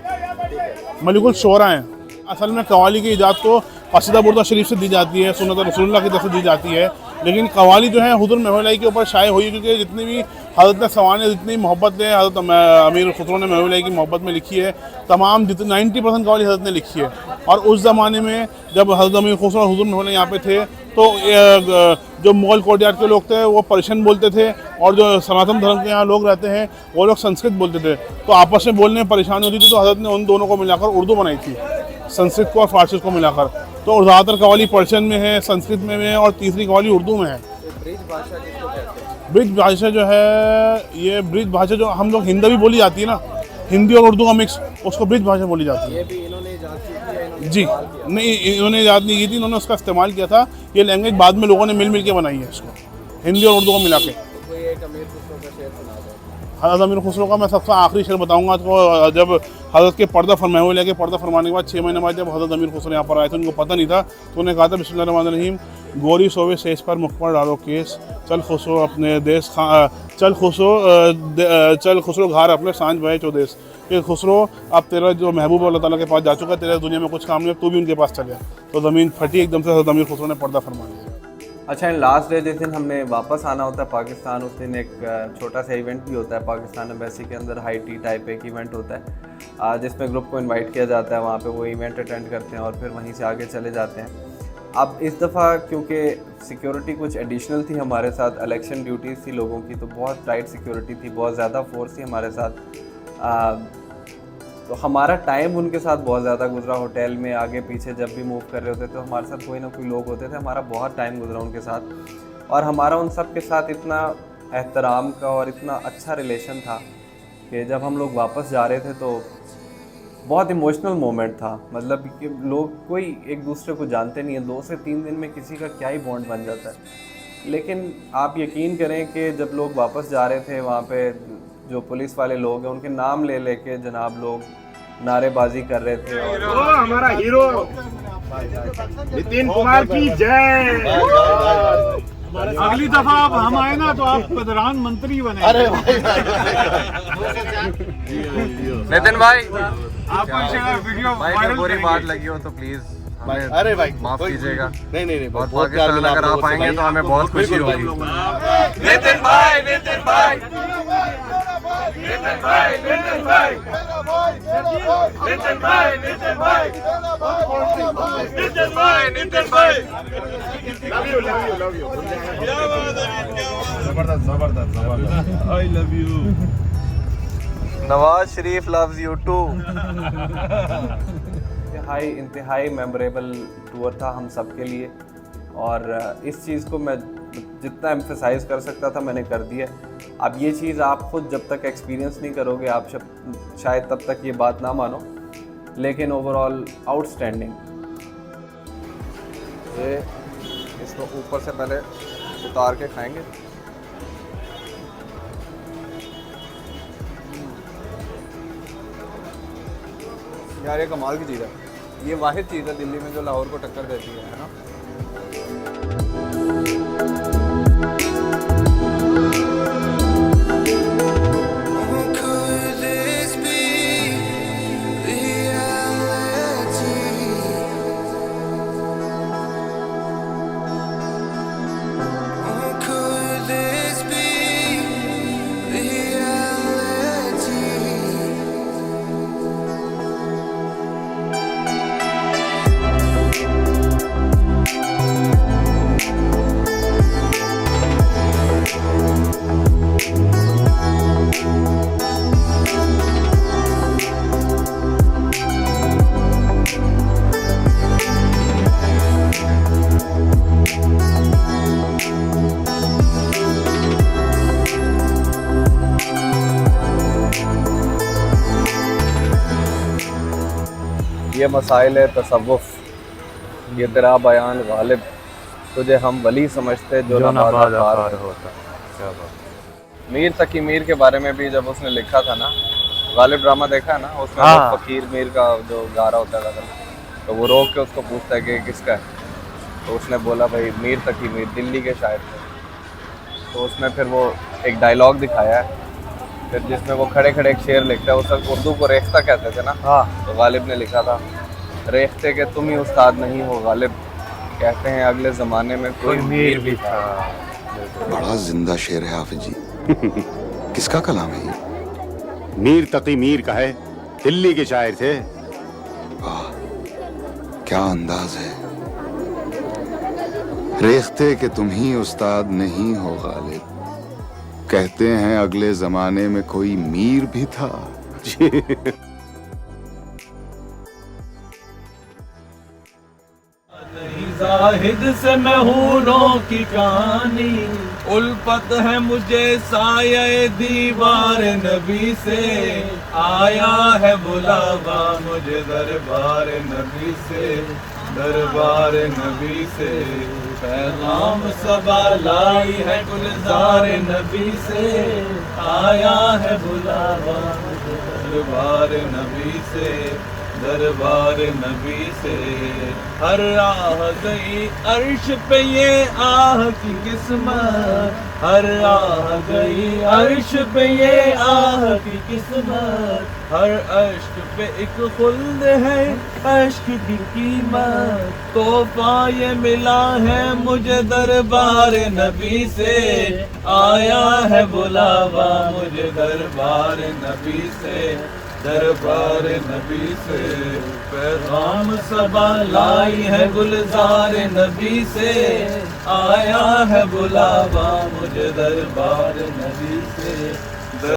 मलिकुल शोरा हैं। असल में कवाली की इजाज़त तो कसीदा बुर्दा शरीफ से दी जाती है, सुन्नत रसूलुल्लाह की तरफ से दी जाती है। लेकिन कवाली जो है हुज़ूर महबूब अली के ऊपर शाये हुई, क्योंकि जितनी भी हज़रत ने सवाने, जितनी मोहब्बत ने हज़रत अमीर खुसरो ने महबूब अली की मोहब्बत में लिखी है, तमाम जितनी 90% कवाली हज़रत ने लिखी है। और उस ज़माने में जब हज़रत अमीर खुसरो और हुज़ूर महबूब अली यहाँ पे थे, तो जो मुग़ल कोर्टयार्ड के लोग थे वो पर्शियन बोलते थे, और जो सनातन धर्म के यहाँ लोग रहते हैं वो लोग संस्कृत बोलते थे। तो आपस में बोलने में परेशानी होती थी, तो हज़रत ने उन दोनों को मिलाकर उर्दू बनाई थी, संस्कृत को और फारसी को मिलाकर। तो ज़्यादातर कवाली पर्शियन में है, संस्कृत में है, और तीसरी कवाली उर्दू में है। ब्रिज भाषा जो है, ये ब्रिज भाषा जो हम लोग हिंदी भी बोली जाती है ना, हिंदी और उर्दू का मिक्स, उसको ब्रिज भाषा बोली जाती है। जी नहीं, इन्होंने ईजाद नहीं की थी, इन्होंने उसका इस्तेमाल किया था। ये लैंग्वेज बाद में लोगों ने मिल के बनाई है इसको, हिंदी और उर्दू को मिला के। हज़रत अमीर खुसरो का मैं सबसे आखिरी शेर बताऊंगा। तो जब हज़रत के पर्दा फरमाए हुए, लेके पर्दा फरमाने के बाद 6 महीने बाद जब हज़रत अमीर खुसरो यहाँ पर आए थे, उनको पता नहीं था, तो उन्होंने कहा था बिस्मिल्लाहिर्रहमानिर्रहीम, गोरी सोवे सेज पर मुख पर डालो केस, चल खुसरो अपने देश चल खुसरो घर अपने सांझ भय चौदेश। कि खुसरो अब तेरा जो महबूब अल्लाह ताला के पास जा चुका है, तेरे दुनिया में कुछ काम नहीं है, तू भी उनके पास चले। तो ज़मीन फटी एकदम से, हज़रत अमीर खुसरो ने पर्दा फरमा लिया। अच्छा, लास्ट डे जिस दिन हमने वापस आना होता है पाकिस्तान, उस दिन एक छोटा सा इवेंट भी होता है पाकिस्तान एम्बेसी के अंदर। हाई टी टाइप एक इवेंट होता है, जिसमें ग्रुप को इनवाइट किया जाता है। वहाँ पे वो इवेंट अटेंड करते हैं और फिर वहीं से आगे चले जाते हैं। अब इस दफ़ा क्योंकि सिक्योरिटी कुछ एडिशनल थी हमारे साथ, इलेक्शन ड्यूटीज़ थी लोगों की, तो बहुत टाइट सिक्योरिटी थी, बहुत ज़्यादा फोर्स थी हमारे साथ। तो हमारा टाइम उनके साथ बहुत ज़्यादा गुजरा। होटल में आगे पीछे जब भी मूव कर रहे होते तो हमारे साथ कोई ना कोई लोग होते थे। हमारा बहुत टाइम गुजरा उनके साथ, और हमारा उन सब के साथ इतना एहतराम का और इतना अच्छा रिलेशन था कि जब हम लोग वापस जा रहे थे तो बहुत इमोशनल मोमेंट था। मतलब कि लोग कोई एक दूसरे को जानते नहीं है, 2 से 3 दिन में किसी का क्या ही बॉन्ड बन जाता है। लेकिन आप यकीन करें कि जब लोग वापस जा रहे थे, वहाँ पे जो पुलिस वाले लोग हैं उनके नाम ले लेके जनाब लोग नारेबाजी कर रहे थे। और हमारा हीरो नितिन कुमार की जय। अगली दफा आप हम आए ना तो आप प्रधानमंत्री बने। नितिन भाई, आपको वीडियो भाई बुरी बात लगी हो तो प्लीज अरे भाई माफ कीजिएगा। नहीं और पाकिस्तान अगर आप आएंगे तो हमें बहुत खुशी होगी। नितिन भाई, नितिन भाई, नितिन भाई, नितिन भाई, नितिन भाई, नितिन भाई, नितिन भाई, नितिन भाई, love you, love you, love you. जबरदस्त, जबरदस्त, जबरदस्त। I love you. Nawaz Sharif loves you too. इंतहाई मेमोरेबल टूर था हम सब के लिए, और इस चीज़ को मैं जितना एम्फेसाइज़ कर सकता था मैंने कर दिया। अब ये चीज़ आप खुद जब तक एक्सपीरियंस नहीं करोगे, आप शायद तब तक ये बात ना मानो, लेकिन ओवरऑल आउटस्टैंडिंग। ये इसको ऊपर से पहले उतार के खाएंगे। यार ये कमाल की चीज़ है। ये वाहिद चीज़ है दिल्ली में जो लाहौर को टक्कर देती है ना। ये मसाइल है तसव्वुफ़, ये तेरा बयान गालिब, तुझे हम वली समझते जो नबादार होता। क्या बात। मीर तकी मीर के बारे में भी जब उसने लिखा था ना, गालिब ड्रामा देखा है ना, उसमें वो फ़कीर मीर का जो गा रहा होता है तो वो रोक के उसको पूछता है कि किसका है, तो उसने बोला भाई मीर तकी मीर दिल्ली के शायर थे। तो उसमें फिर वो एक डायलॉग दिखाया है फिर जिसमें वो खड़े खड़े एक शेर लिखता है, उस उर्दू को रेख्ता कहते थे ना, तो गालिब ने लिखा था रेख्ते के तुम ही उस्ताद नहीं हो गालिब, कहते हैं अगले ज़माने में कोई मीर भी था। बड़ा जिंदा शेर है हाफिज जी। किसका कलाम है ये? मीर तकी मीर का है, दिल्ली के शायर थे। वाह क्या अंदाज है। रेख्ते के तुम ही उस्ताद नहीं हो गालिब, कहते हैं अगले जमाने में कोई मीर भी था। जाहिद से मैं हूरों की कहानी, उल्फत है मुझे साये दीवार नबी से, आया है बुलावा मुझे दरबार नबी से, दरबार नबी से, पैगाम सबा लाई है गुलजार नबी से, आया है बुलावा मुझे दरबार नबी से, दरबार नबी से। हर राह गई अर्श पे ये आह की किस्मत, हर राह गई अर्श पे ये आह की किस्मत, हर अश्क पे एक खुल्द है अश्क की कीमत, तोहफा ये मिला है मुझे दरबार नबी से, आया है बुलावा मुझे दरबार नबी से, दरबार नबी से, पैगाम सबा लाई है गुलजार नबी से, आया है बुलावा मुझे दरबार नबी से।